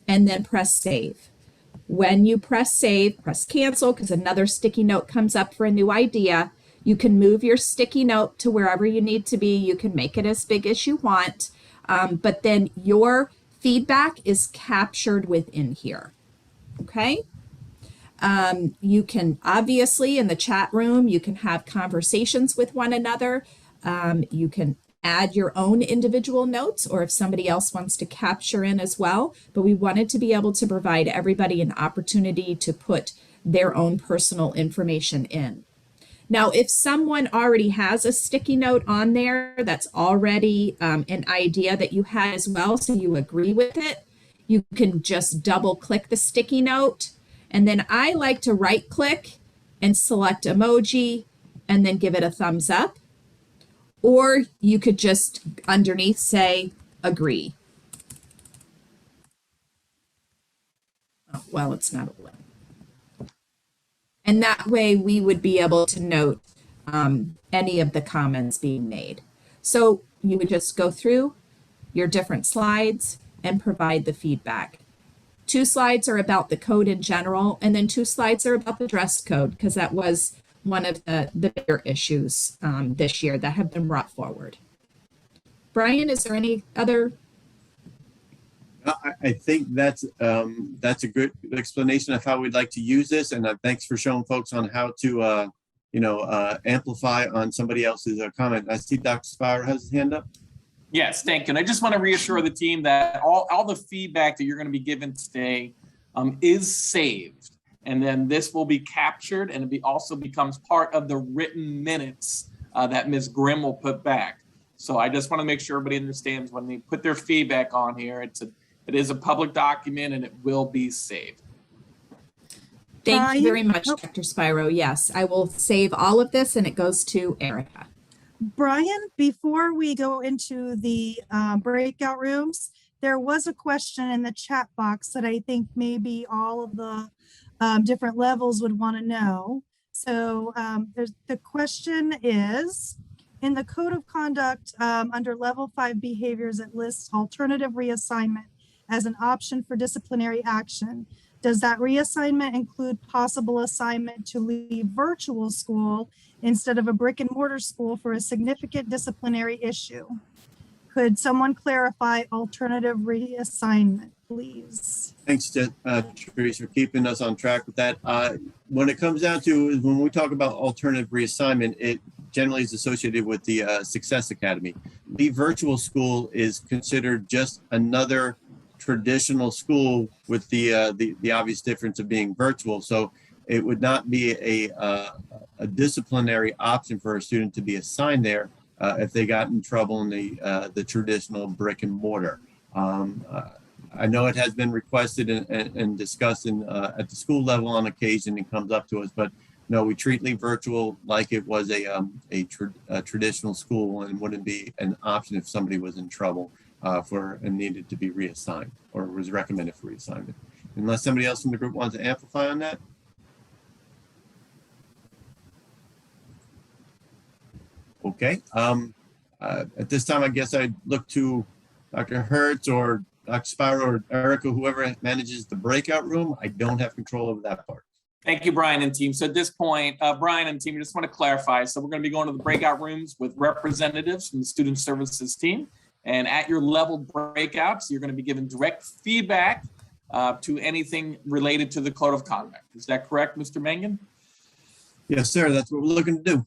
and then press save. When you press save, press cancel because another sticky note comes up for a new idea. You can move your sticky note to wherever you need to be. You can make it as big as you want, but then your feedback is captured within here, okay? You can obviously in the chat room, you can have conversations with one another. You can add your own individual notes or if somebody else wants to capture in as well. But we wanted to be able to provide everybody an opportunity to put their own personal information in. Now, if someone already has a sticky note on there that's already an idea that you had as well, so you agree with it, you can just double click the sticky note And then I like to right click and select emoji and then give it a thumbs up. Or you could just underneath say agree. Oh, well, it's not a link. And that way we would be able to note any of the comments being made. So you would just go through your different slides and provide the feedback. 2 slides are about the code in general, and then 2 slides are about the dress code, because that was one of the bigger issues this year that have been brought forward. Brian, is there any other?
I think that's a good explanation of how we'd like to use this, and thanks for showing folks on how to amplify on somebody else's comment. I see Dr. Spire has his hand up.
Yes, thank you. And I just want to reassure the team that all the feedback that you're going to be given today is saved. And then this will be captured, and it also becomes part of the written minutes that Ms. Grimm will put back. So I just want to make sure everybody understands when they put their feedback on here, it is a public document and it will be saved.
Thank you very much, Dr. Spiro. Yes, I will save all of this and it goes to Erica.
Brian, before we go into the breakout rooms, there was a question in the chat box that I think maybe all of the different levels would want to know. So the question is, in the code of conduct under level 5 behaviors, it lists alternative reassignment as an option for disciplinary action. Does that reassignment include possible assignment to leave virtual school instead of a brick and mortar school for a significant disciplinary issue? Could someone clarify alternative reassignment, please?
Thanks, Theresa, for keeping us on track with that. When it comes down to, when we talk about alternative reassignment, it generally is associated with the Success Academy. The virtual school is considered just another traditional school with the obvious difference of being virtual. So it would not be a disciplinary option for a student to be assigned there if they got in trouble in the traditional brick and mortar. I know it has been requested and discussed at the school level on occasion. It comes up to us, but no, we treat Leave Virtual like it was a traditional school and wouldn't be an option if somebody was in trouble and needed to be reassigned or was recommended for reassignment. Unless somebody else in the group wants to amplify on that. Okay. At this time, I guess I'd look to Dr. Hertz or Dr. Spiro or Erica, whoever manages the breakout room. I don't have control over that part.
Thank you, Brian and team. So at this point, Brian and team, I just want to clarify. So we're going to be going to the breakout rooms with representatives from the Student Services team. And at your level breakouts, you're going to be given direct feedback to anything related to the code of conduct. Is that correct, Mr. Mangan?
Yes, sir. That's what we're looking to do.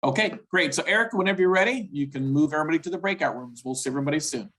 Okay, great. So Erica, whenever you're ready, you can move everybody to the breakout rooms. We'll see everybody soon.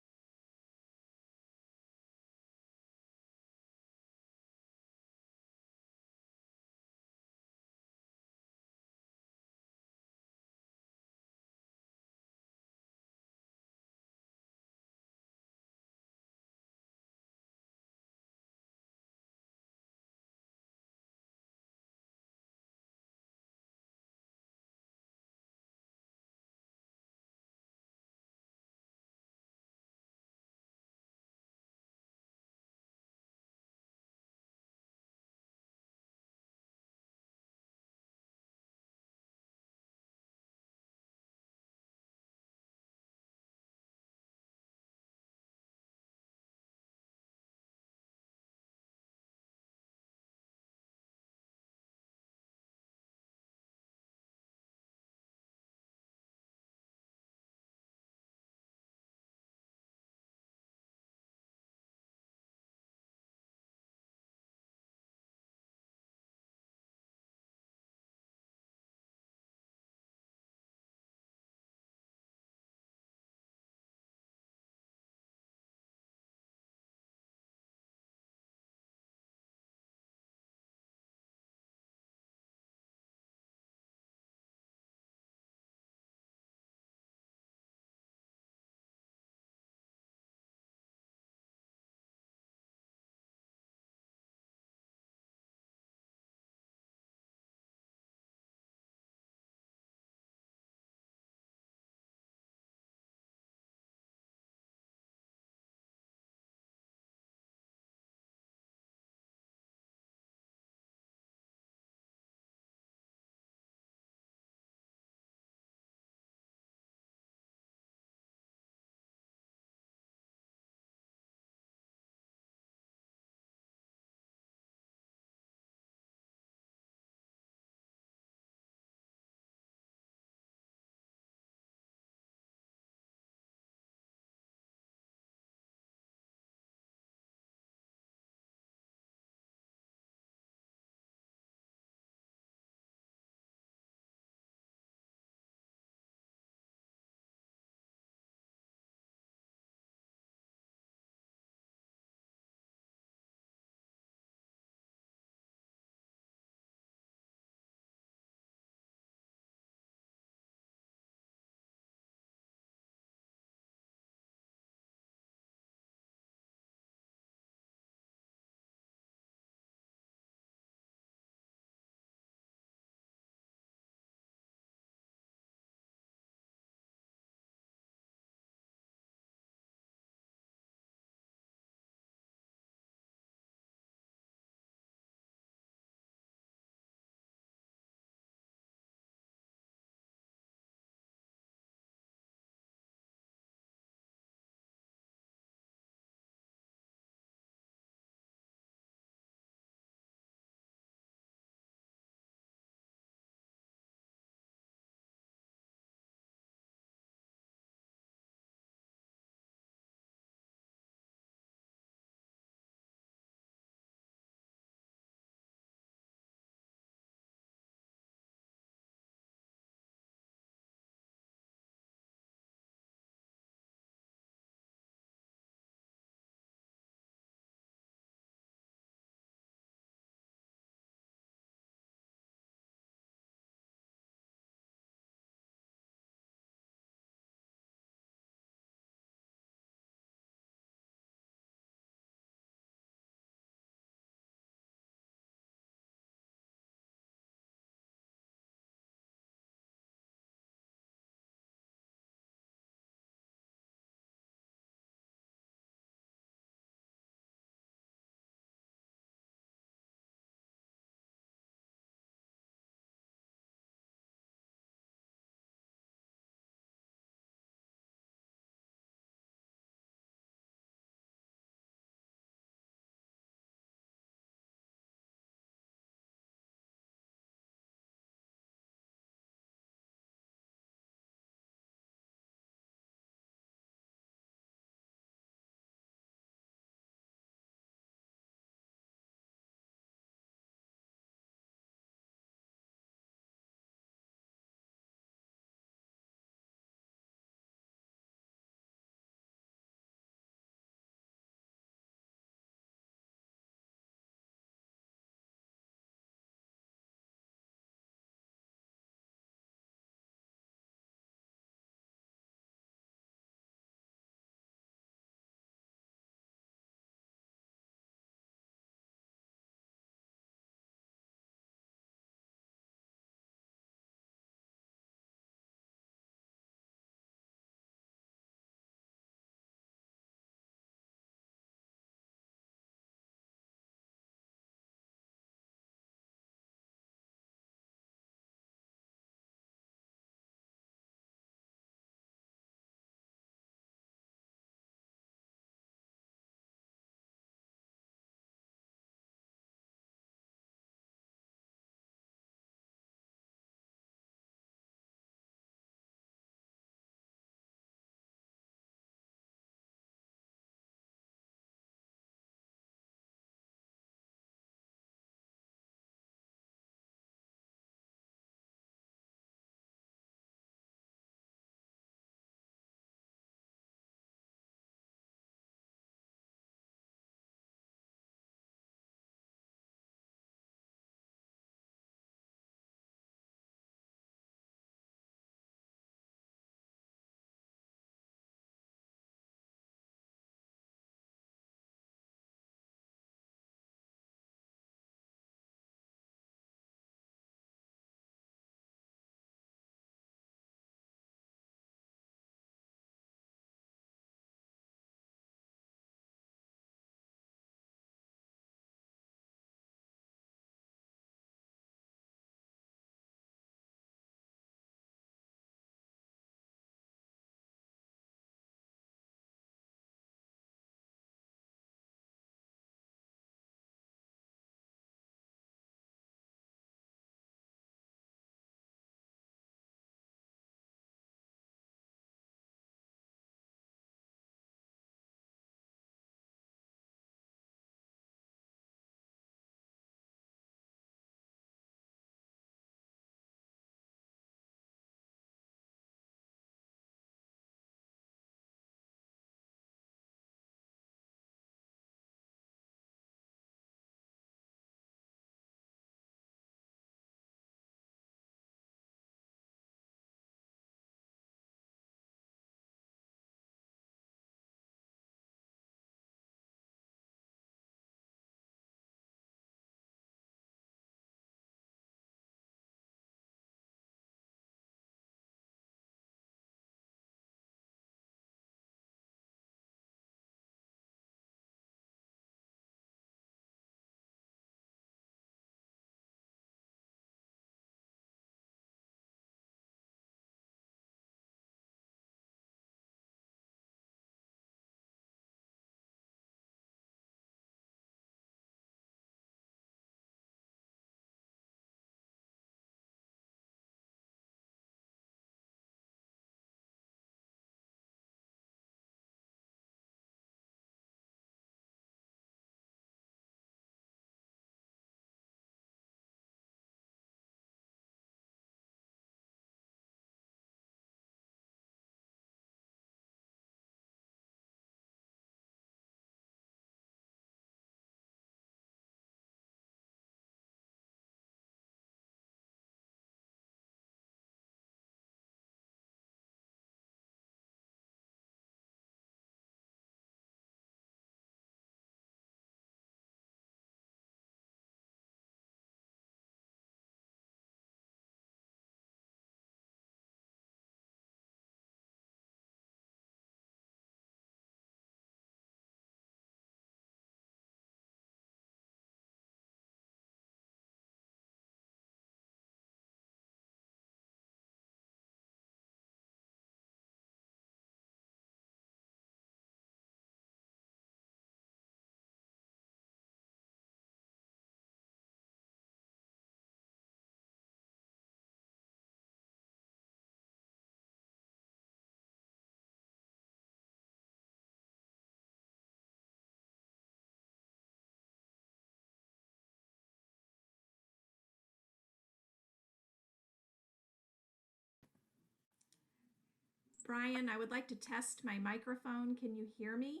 Brian, I would like to test my microphone. Can you hear me?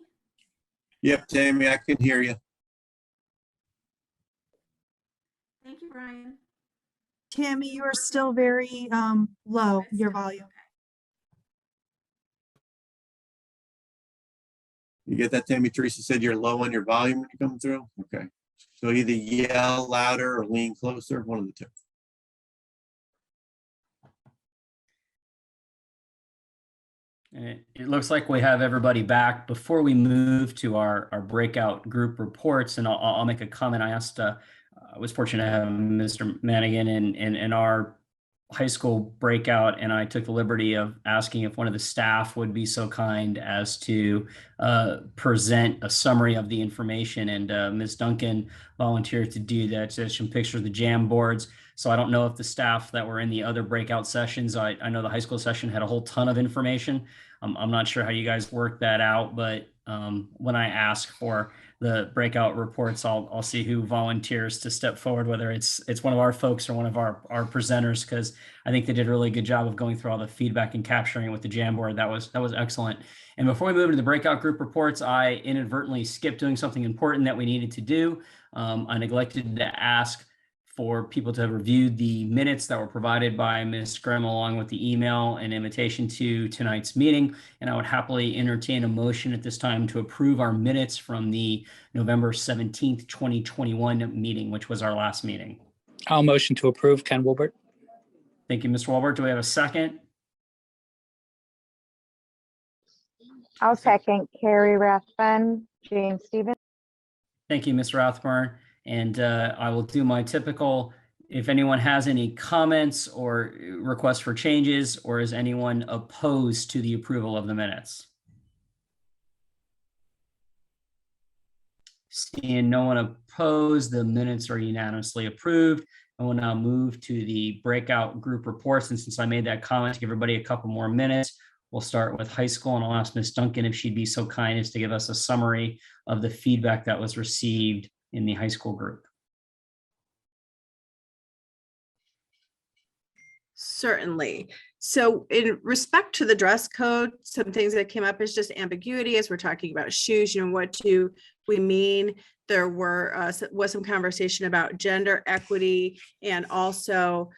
Yep, Tammy, I can hear you.
Thank you, Brian.
Tammy, you are still very low, your volume.
You get that, Tammy? Teresa said you're low on your volume when you come through. Okay. So either yell louder or lean closer, one of the two.
And it looks like we have everybody back. Before we move to our breakout group reports, and I'll make a comment. I was fortunate to have Mr. Manigan in our high school breakout, and I took the liberty of asking if one of the staff would be so kind as to present a summary of the information. And Ms. Duncan volunteered to do that. So some pictures of the jam boards. So I don't know if the staff that were in the other breakout sessions, I know the high school session had a whole ton of information. I'm not sure how you guys work that out, but when I ask for the breakout reports, I'll see who volunteers to step forward, whether it's one of our folks or one of our presenters, because I think they did a really good job of going through all the feedback and capturing it with the Jamboard. That was excellent. And before we move to the breakout group reports, I inadvertently skipped doing something important that we needed to do. I neglected to ask for people to have reviewed the minutes that were provided by Ms. Grimm along with the email and invitation to tonight's meeting. And I would happily entertain a motion at this time to approve our minutes from the November 17th, 2021 meeting, which was our last meeting.
I'll motion to approve. Ken Wilbert.
Thank you, Mr. Wilbert. Do we have a second?
I'll second. Carrie Rathbun, James Stevens.
Thank you, Ms. Rathburn. And I will do my typical, if anyone has any comments or requests for changes, or is anyone opposed to the approval of the minutes? Seeing no one opposed, the minutes are unanimously approved. I will now move to the breakout group reports. And since I made that comment, to give everybody a couple more minutes, we'll start with high school, and I'll ask Ms. Duncan if she'd be so kind as to give us a summary of the feedback that was received in the high school group.
Certainly. So in respect to the dress code, some things that came up is just ambiguity as we're talking about shoes, what do we mean? There was some conversation about gender equity and also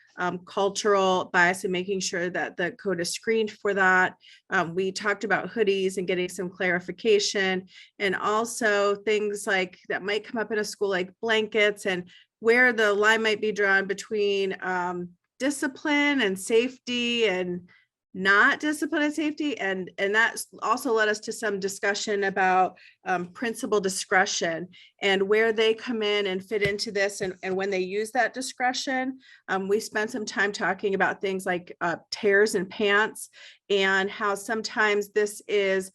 cultural bias and making sure that the code is screened for that. We talked about hoodies and getting some clarification, and also things like that might come up in a school like blankets and where the line might be drawn between discipline and safety and not discipline and safety. And that also led us to some discussion about principal discretion and where they come in and fit into this. And when they use that discretion, we spent some time talking about things like tears in pants and how sometimes this is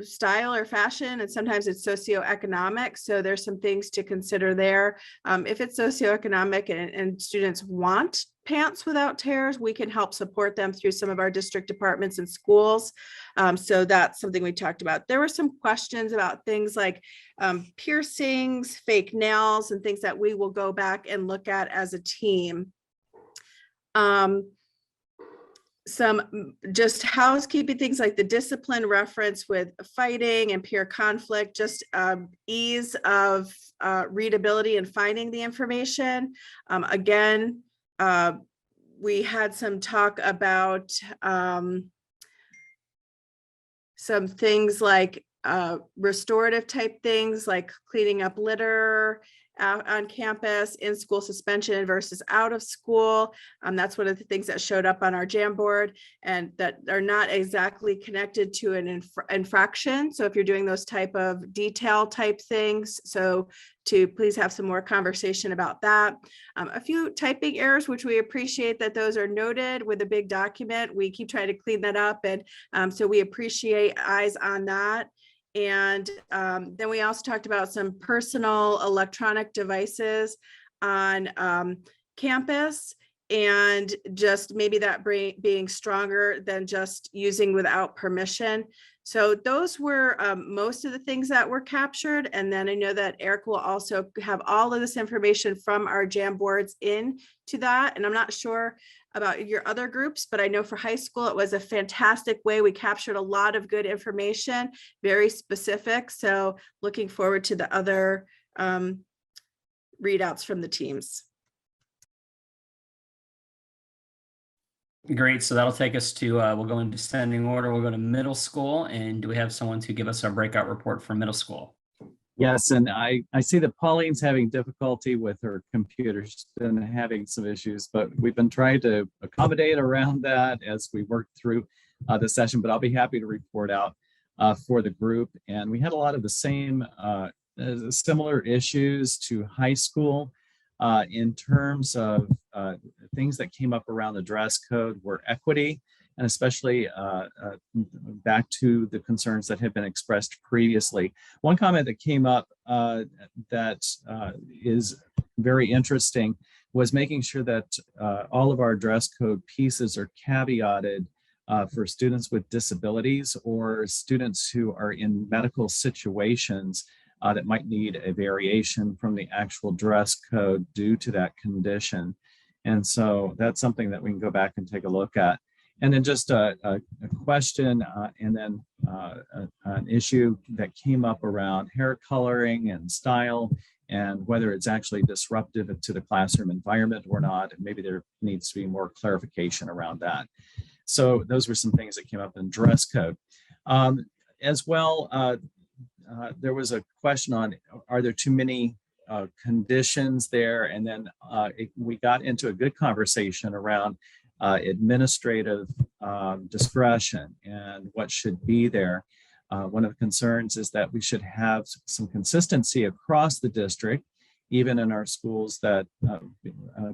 style or fashion, and sometimes it's socioeconomic. So there's some things to consider there. If it's socioeconomic and students want pants without tears, we can help support them through some of our district departments and schools. So that's something we talked about. There were some questions about things like piercings, fake nails, and things that we will go back and look at as a team. Some just housekeeping things like the discipline reference with fighting and peer conflict, just ease of readability and finding the information. Again, we had some talk about some things like restorative type things like cleaning up litter out on campus, in school suspension versus out of school. That's one of the things that showed up on our Jamboard, and that are not exactly connected to an infraction. So if you're doing those type of detail type things, so to please have some more conversation about that. A few typing errors, which we appreciate that those are noted with a big document. We keep trying to clean that up, and so we appreciate eyes on that. And then we also talked about some personal electronic devices on campus, and just maybe that being stronger than just using without permission. So those were most of the things that were captured. And then I know that Eric will also have all of this information from our Jamboards into that. And I'm not sure about your other groups, but I know for high school, it was a fantastic way. We captured a lot of good information, very specific. So looking forward to the other readouts from the teams.
Great. So that'll take us to, we'll go in descending order. We'll go to middle school. And do we have someone to give us our breakout report for middle school?
Yes, and I see that Pauline's having difficulty with her computer. She's been having some issues, but we've been trying to accommodate around that as we work through the session, but I'll be happy to report out for the group. And we had a lot of the same similar issues to high school in terms of things that came up around the dress code were equity, and especially back to the concerns that have been expressed previously. One comment that came up that is very interesting was making sure that all of our dress code pieces are caveated for students with disabilities or students who are in medical situations that might need a variation from the actual dress code due to that condition. And so that's something that we can go back and take a look at. And then just a question and then an issue that came up around hair coloring and style and whether it's actually disruptive to the classroom environment or not. And maybe there needs to be more clarification around that. So those were some things that came up in dress code. As well, there was a question on, are there too many conditions there? And then we got into a good conversation around administrative discretion and what should be there. One of the concerns is that we should have some consistency across the district, even in our schools that,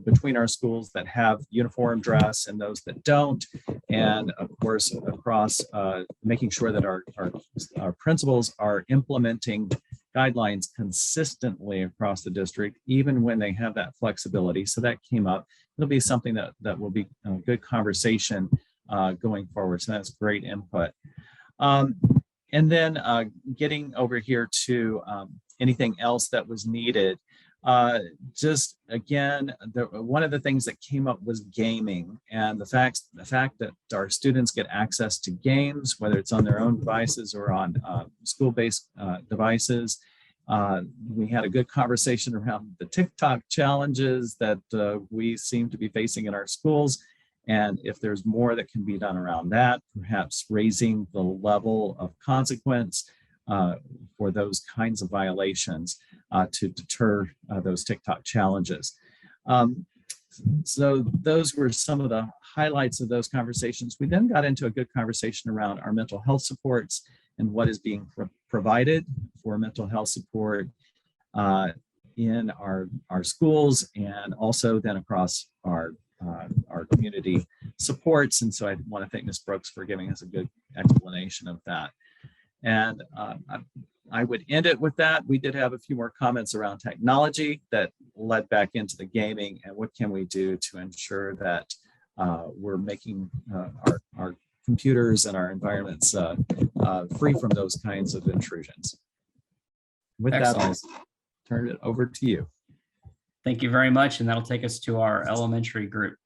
between our schools that have uniform dress and those that don't. And of course, across making sure that our principals are implementing guidelines consistently across the district, even when they have that flexibility. So that came up. It'll be something that will be a good conversation going forward. So that's great input. And then getting over here to anything else that was needed. Just again, one of the things that came up was gaming, and the fact that our students get access to games, whether it's on their own devices or on school-based devices. We had a good conversation around the TikTok challenges that we seem to be facing in our schools. And if there's more that can be done around that, perhaps raising the level of consequence for those kinds of violations to deter those TikTok challenges. So those were some of the highlights of those conversations. We then got into a good conversation around our mental health supports and what is being provided for mental health support in our schools and also then across our community supports. And so I want to thank Ms. Brooks for giving us a good explanation of that. And I would end it with that. We did have a few more comments around technology that led back into the gaming and what can we do to ensure that we're making our computers and our environments free from those kinds of intrusions. With
Excellent.
that, I'll turn it over to you.
Thank you very much. And that'll take us to our elementary group.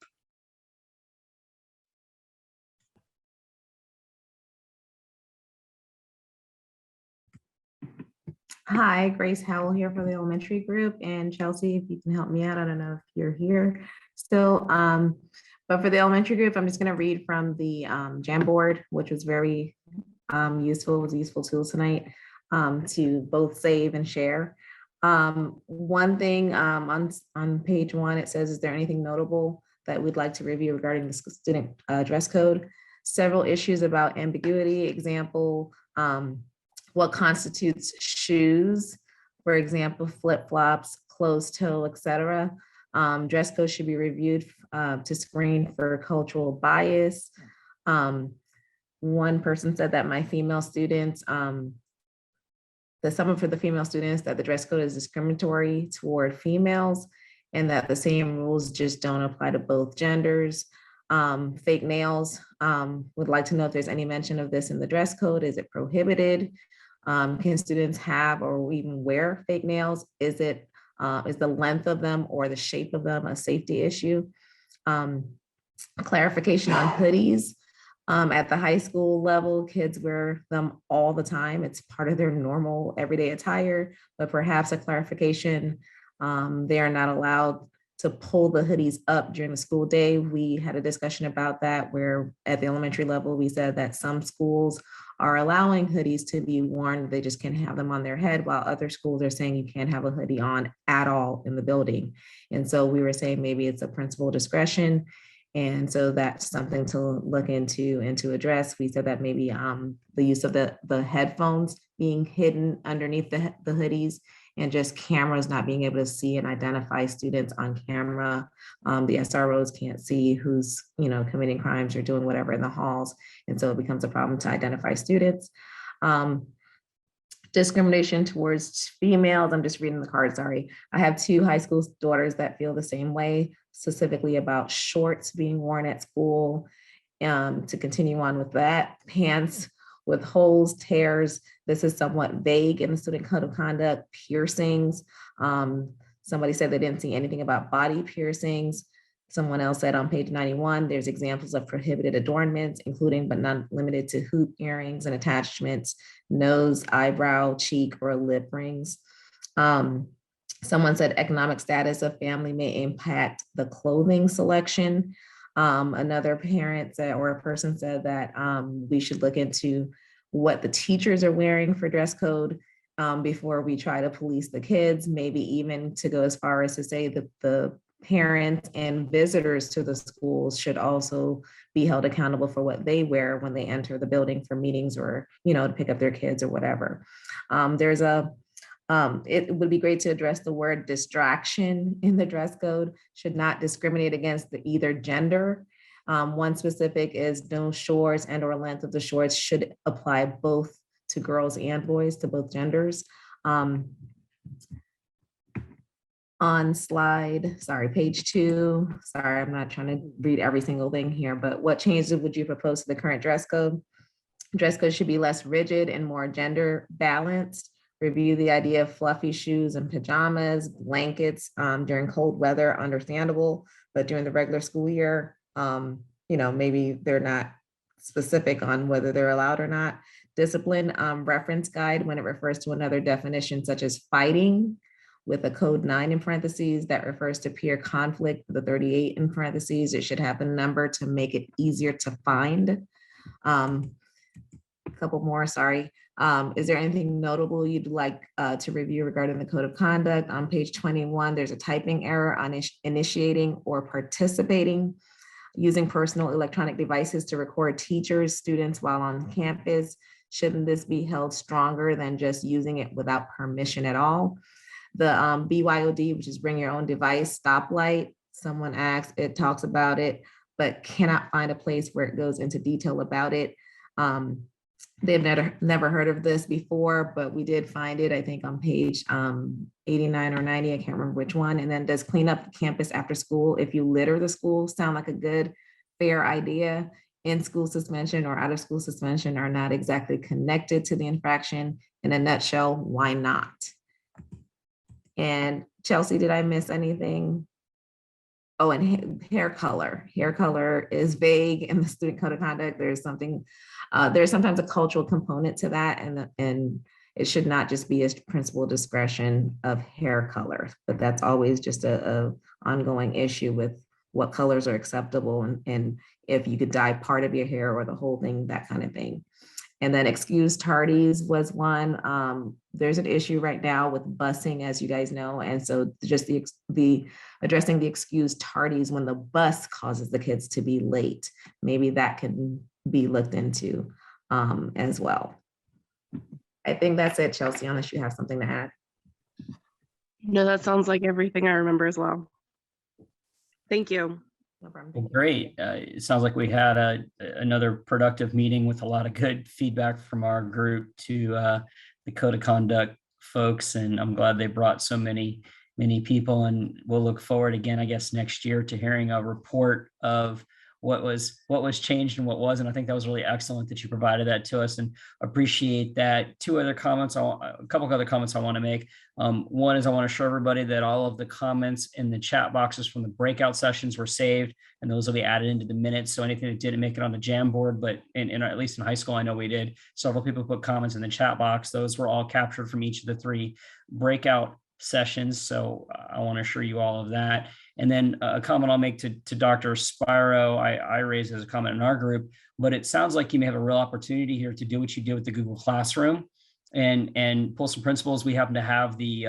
Hi, Grace Howell here for the elementary group, and Chelsea, if you can help me out, I don't know if you're here still. But for the elementary group, I'm just going to read from the Jamboard, which was very useful. It was a useful tool tonight to both save and share. One thing on page 1, it says, is there anything notable that we'd like to review regarding the student dress code? Several issues about ambiguity, example, what constitutes shoes, for example, flip-flops, closed toe, etc. Dress code should be reviewed to screen for cultural bias. One person said that my female students, the summary for the female students, that the dress code is discriminatory toward females and that the same rules just don't apply to both genders. Fake nails, would like to know if there's any mention of this in the dress code. Is it prohibited? Can students have or even wear fake nails? Is the length of them or the shape of them a safety issue? clarification on hoodies. At the high school level, kids wear them all the time. It's part of their normal everyday attire, but perhaps a clarification. They are not allowed to pull the hoodies up during the school day. We had a discussion about that where at the elementary level, we said that some schools are allowing hoodies to be worn. They just can't have them on their head, while other schools are saying you can't have a hoodie on at all in the building. And so we were saying maybe it's a principal discretion. And so that's something to look into and to address. We said that maybe the use of the headphones being hidden underneath the hoodies, and just cameras not being able to see and identify students on camera. The SROs can't see who's committing crimes or doing whatever in the halls. And so it becomes a problem to identify students. Discrimination towards females. I'm just reading the card, sorry. I have 2 high school daughters that feel the same way, specifically about shorts being worn at school. To continue on with that, pants with holes, tears. This is somewhat vague in the student code of conduct. Piercings. Somebody said they didn't see anything about body piercings. Someone else said on page 91, there's examples of prohibited adornments, including but not limited to hoop earrings and attachments, nose, eyebrow, cheek, or lip rings. Someone said economic status of family may impact the clothing selection. Another parent said, or a person said that we should look into what the teachers are wearing for dress code before we try to police the kids, maybe even to go as far as to say that the parents and visitors to the schools should also be held accountable for what they wear when they enter the building for meetings or, to pick up their kids or whatever. It would be great to address the word distraction in the dress code, should not discriminate against either gender. One specific is no shorts and or length of the shorts should apply both to girls and boys, to both genders. On page 2, sorry, I'm not trying to read every single thing here, but what changes would you propose to the current dress code? Dress code should be less rigid and more gender balanced. Review the idea of fluffy shoes and pajamas, blankets during cold weather, understandable, but during the regular school year, maybe they're not specific on whether they're allowed or not. Discipline reference guide when it refers to another definition such as fighting, with a code 9 in parentheses that refers to peer conflict, with a 38 in parentheses. It should have the number to make it easier to find. A couple more, sorry. Is there anything notable you'd like to review regarding the code of conduct? On page 21, there's a typing error on initiating or participating, using personal electronic devices to record teachers, students while on campus. Shouldn't this be held stronger than just using it without permission at all? The BYOD, which is bring your own device, stoplight, someone asked, it talks about it, but cannot find a place where it goes into detail about it. They've never heard of this before, but we did find it, I think, on page 89 or 90, I can't remember which one. And then does clean up the campus after school if you litter the school sound like a good, fair idea? In-school suspension or out-of-school suspension are not exactly connected to the infraction. In a nutshell, why not? And Chelsea, did I miss anything? Oh, and hair color. Hair color is vague in the student code of conduct. There's sometimes a cultural component to that, and it should not just be a principal discretion of hair color, but that's always just a ongoing issue with what colors are acceptable and if you could dye part of your hair or the whole thing, that kind of thing. And then excused tardies was one. There's an issue right now with busing, as you guys know. And so just the addressing the excused tardies when the bus causes the kids to be late. Maybe that can be looked into as well. I think that's it, Chelsea, unless you have something to add.
No, that sounds like everything I remember as well. Thank you.
No problem.
Well, great. It sounds like we had another productive meeting with a lot of good feedback from our group to the Code of Conduct folks, and I'm glad they brought so many people, and we'll look forward again, I guess, next year to hearing a report of what was changed and what wasn't. I think that was really excellent that you provided that to us, and appreciate that. A couple of other comments I want to make. One is I want to show everybody that all of the comments in the chat boxes from the breakout sessions were saved, and those will be added into the minutes. So anything that didn't make it on the Jamboard, but at least in high school, I know we did. Several people put comments in the chat box. Those were all captured from each of the 3 breakout sessions. So I want to assure you all of that. And then a comment I'll make to Dr. Spiro, I raised as a comment in our group, but it sounds like you may have a real opportunity here to do what you did with the Google Classroom and pull some principals. We happen to have we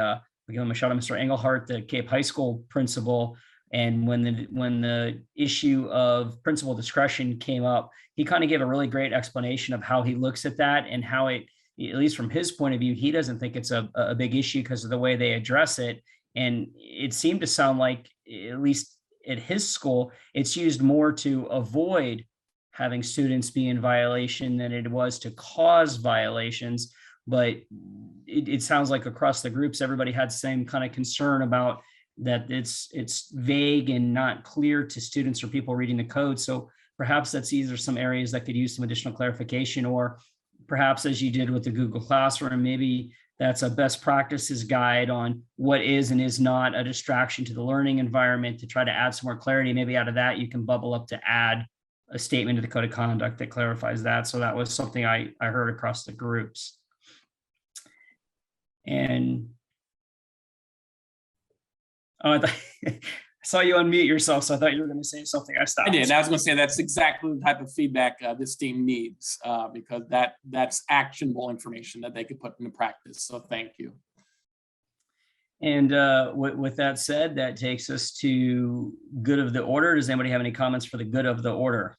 give him a shout out, Mr. Engelhardt, the Cape High School principal. And when the issue of principal discretion came up, he kind of gave a really great explanation of how he looks at that and how it, at least from his point of view, he doesn't think it's a big issue because of the way they address it. And it seemed to sound like, at least at his school, it's used more to avoid having students be in violation than it was to cause violations. But it sounds like across the groups, everybody had the same kind of concern about that it's vague and not clear to students or people reading the code. So perhaps these are some areas that could use some additional clarification, or perhaps as you did with the Google Classroom, maybe that's a best practices guide on what is and is not a distraction to the learning environment to try to add some more clarity. Maybe out of that, you can bubble up to add a statement to the code of conduct that clarifies that. So that was something I heard across the groups. And I saw you unmute yourself, so I thought you were going to say something. I stopped.
I did. I was going to say that's exactly the type of feedback this team needs, because that's actionable information that they could put into practice. So thank you.
And with that said, that takes us to good of the order. Does anybody have any comments for the good of the order?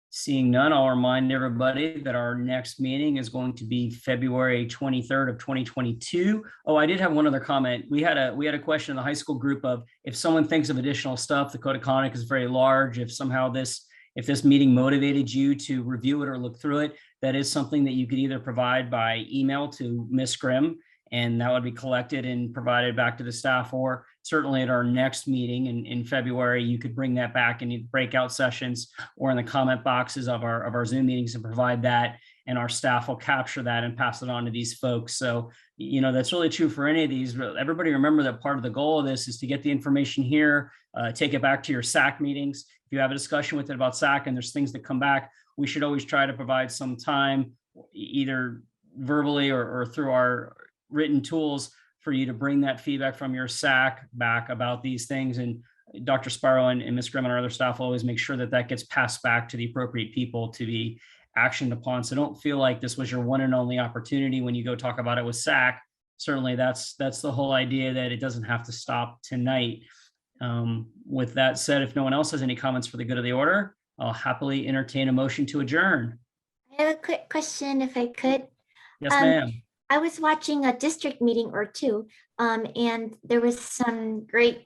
Seeing none, I'll remind everybody that our next meeting is going to be February 23rd of 2022. Oh, I did have one other comment. We had a question in the high school group of if someone thinks of additional stuff, the code of conduct is very large. If somehow if this meeting motivated you to review it or look through it, that is something that you could either provide by email to Ms. Grimm, and that would be collected and provided back to the staff, or certainly at our next meeting in February, you could bring that back in breakout sessions or in the comment boxes of our Zoom meetings and provide that, and our staff will capture that and pass it on to these folks. So, that's really true for any of these. Everybody remember that part of the goal of this is to get the information here, take it back to your SAC meetings. If you have a discussion with it about SAC and there's things that come back, we should always try to provide some time, either verbally or through our written tools, for you to bring that feedback from your SAC back about these things. And Dr. Spiro and Ms. Grimm and our other staff will always make sure that gets passed back to the appropriate people to be actioned upon. So don't feel like this was your one and only opportunity when you go talk about it with SAC. Certainly that's the whole idea, that it doesn't have to stop tonight. With that said, if no one else has any comments for the good of the order, I'll happily entertain a motion to adjourn.
I have a quick question if I could.
Yes, ma'am.
I was watching a district meeting or two, and there was some great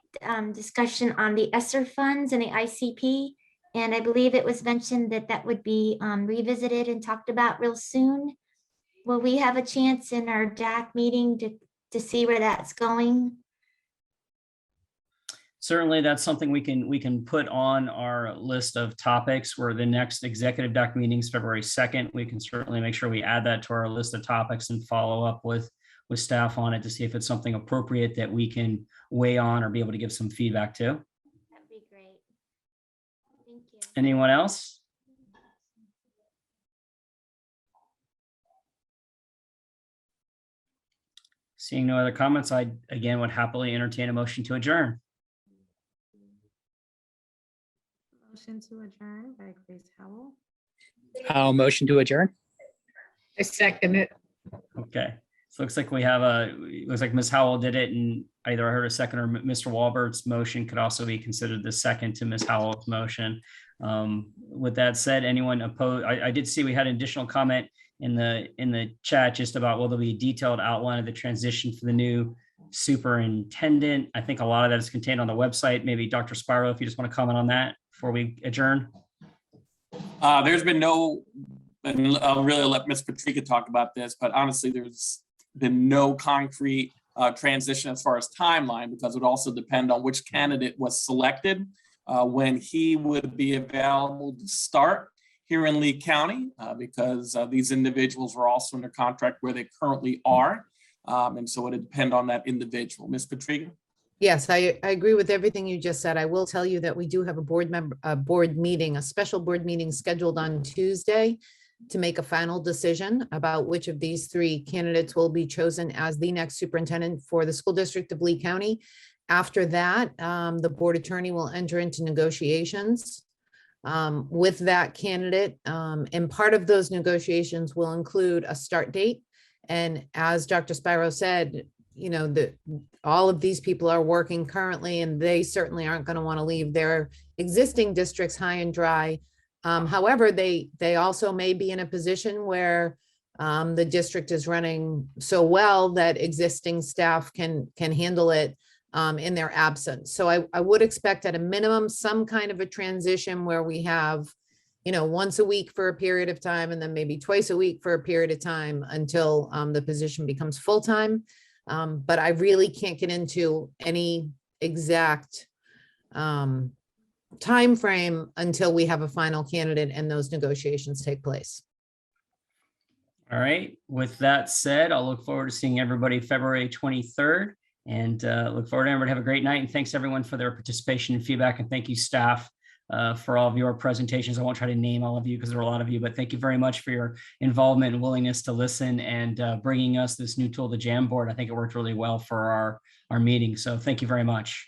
discussion on the ESSER funds and the ICP. And I believe it was mentioned that would be revisited and talked about real soon. Will we have a chance in our DAC meeting to see where that's going?
Certainly, that's something we can put on our list of topics where the next executive DAC meeting is February 2nd. We can certainly make sure we add that to our list of topics and follow up with staff on it to see if it's something appropriate that we can weigh on or be able to give some feedback to.
That'd be great. Thank you.
Anyone else? Seeing no other comments, I again would happily entertain a motion to adjourn.
Motion to adjourn by Grace Howell.
I'll motion to adjourn.
I second it.
Okay, so looks like we have looks like Ms. Howell did it, and either I heard a second or Mr. Walbert's motion could also be considered the second to Ms. Howell's motion. With that said, anyone opposed? I did see we had an additional comment in the chat just about, will there be a detailed outline of the transition for the new superintendent? I think a lot of that is contained on the website. Maybe Dr. Spiro, if you just want to comment on that before we adjourn.
There's been no, and I'll really let Ms. Patrica talk about this, but honestly, there's been no concrete transition as far as timeline, because it would also depend on which candidate was selected, when he would be available to start here in Lee County, because these individuals were also under contract where they currently are. And so it would depend on that individual. Ms. Patriga?
Yes, I agree with everything you just said. I will tell you that we do have a special board meeting scheduled on Tuesday to make a final decision about which of these three candidates will be chosen as the next superintendent for the school district of Lee County. After that, the board attorney will enter into negotiations with that candidate. And part of those negotiations will include a start date. And as Dr. Spiro said, all of these people are working currently, and they certainly aren't going to want to leave their existing districts high and dry. However, they also may be in a position where the district is running so well that existing staff can handle it in their absence. So I would expect at a minimum some kind of a transition where we have, once a week for a period of time, and then maybe twice a week for a period of time until the position becomes full-time. But I really can't get into any exact time frame until we have a final candidate and those negotiations take place.
All right. With that said, I'll look forward to seeing everybody February 23rd, and look forward to everybody. Have a great night, and thanks everyone for their participation and feedback, and thank you staff for all of your presentations. I won't try to name all of you because there are a lot of you, but thank you very much for your involvement and willingness to listen and bringing us this new tool, the Jamboard. I think it worked really well for our meeting. So thank you very much.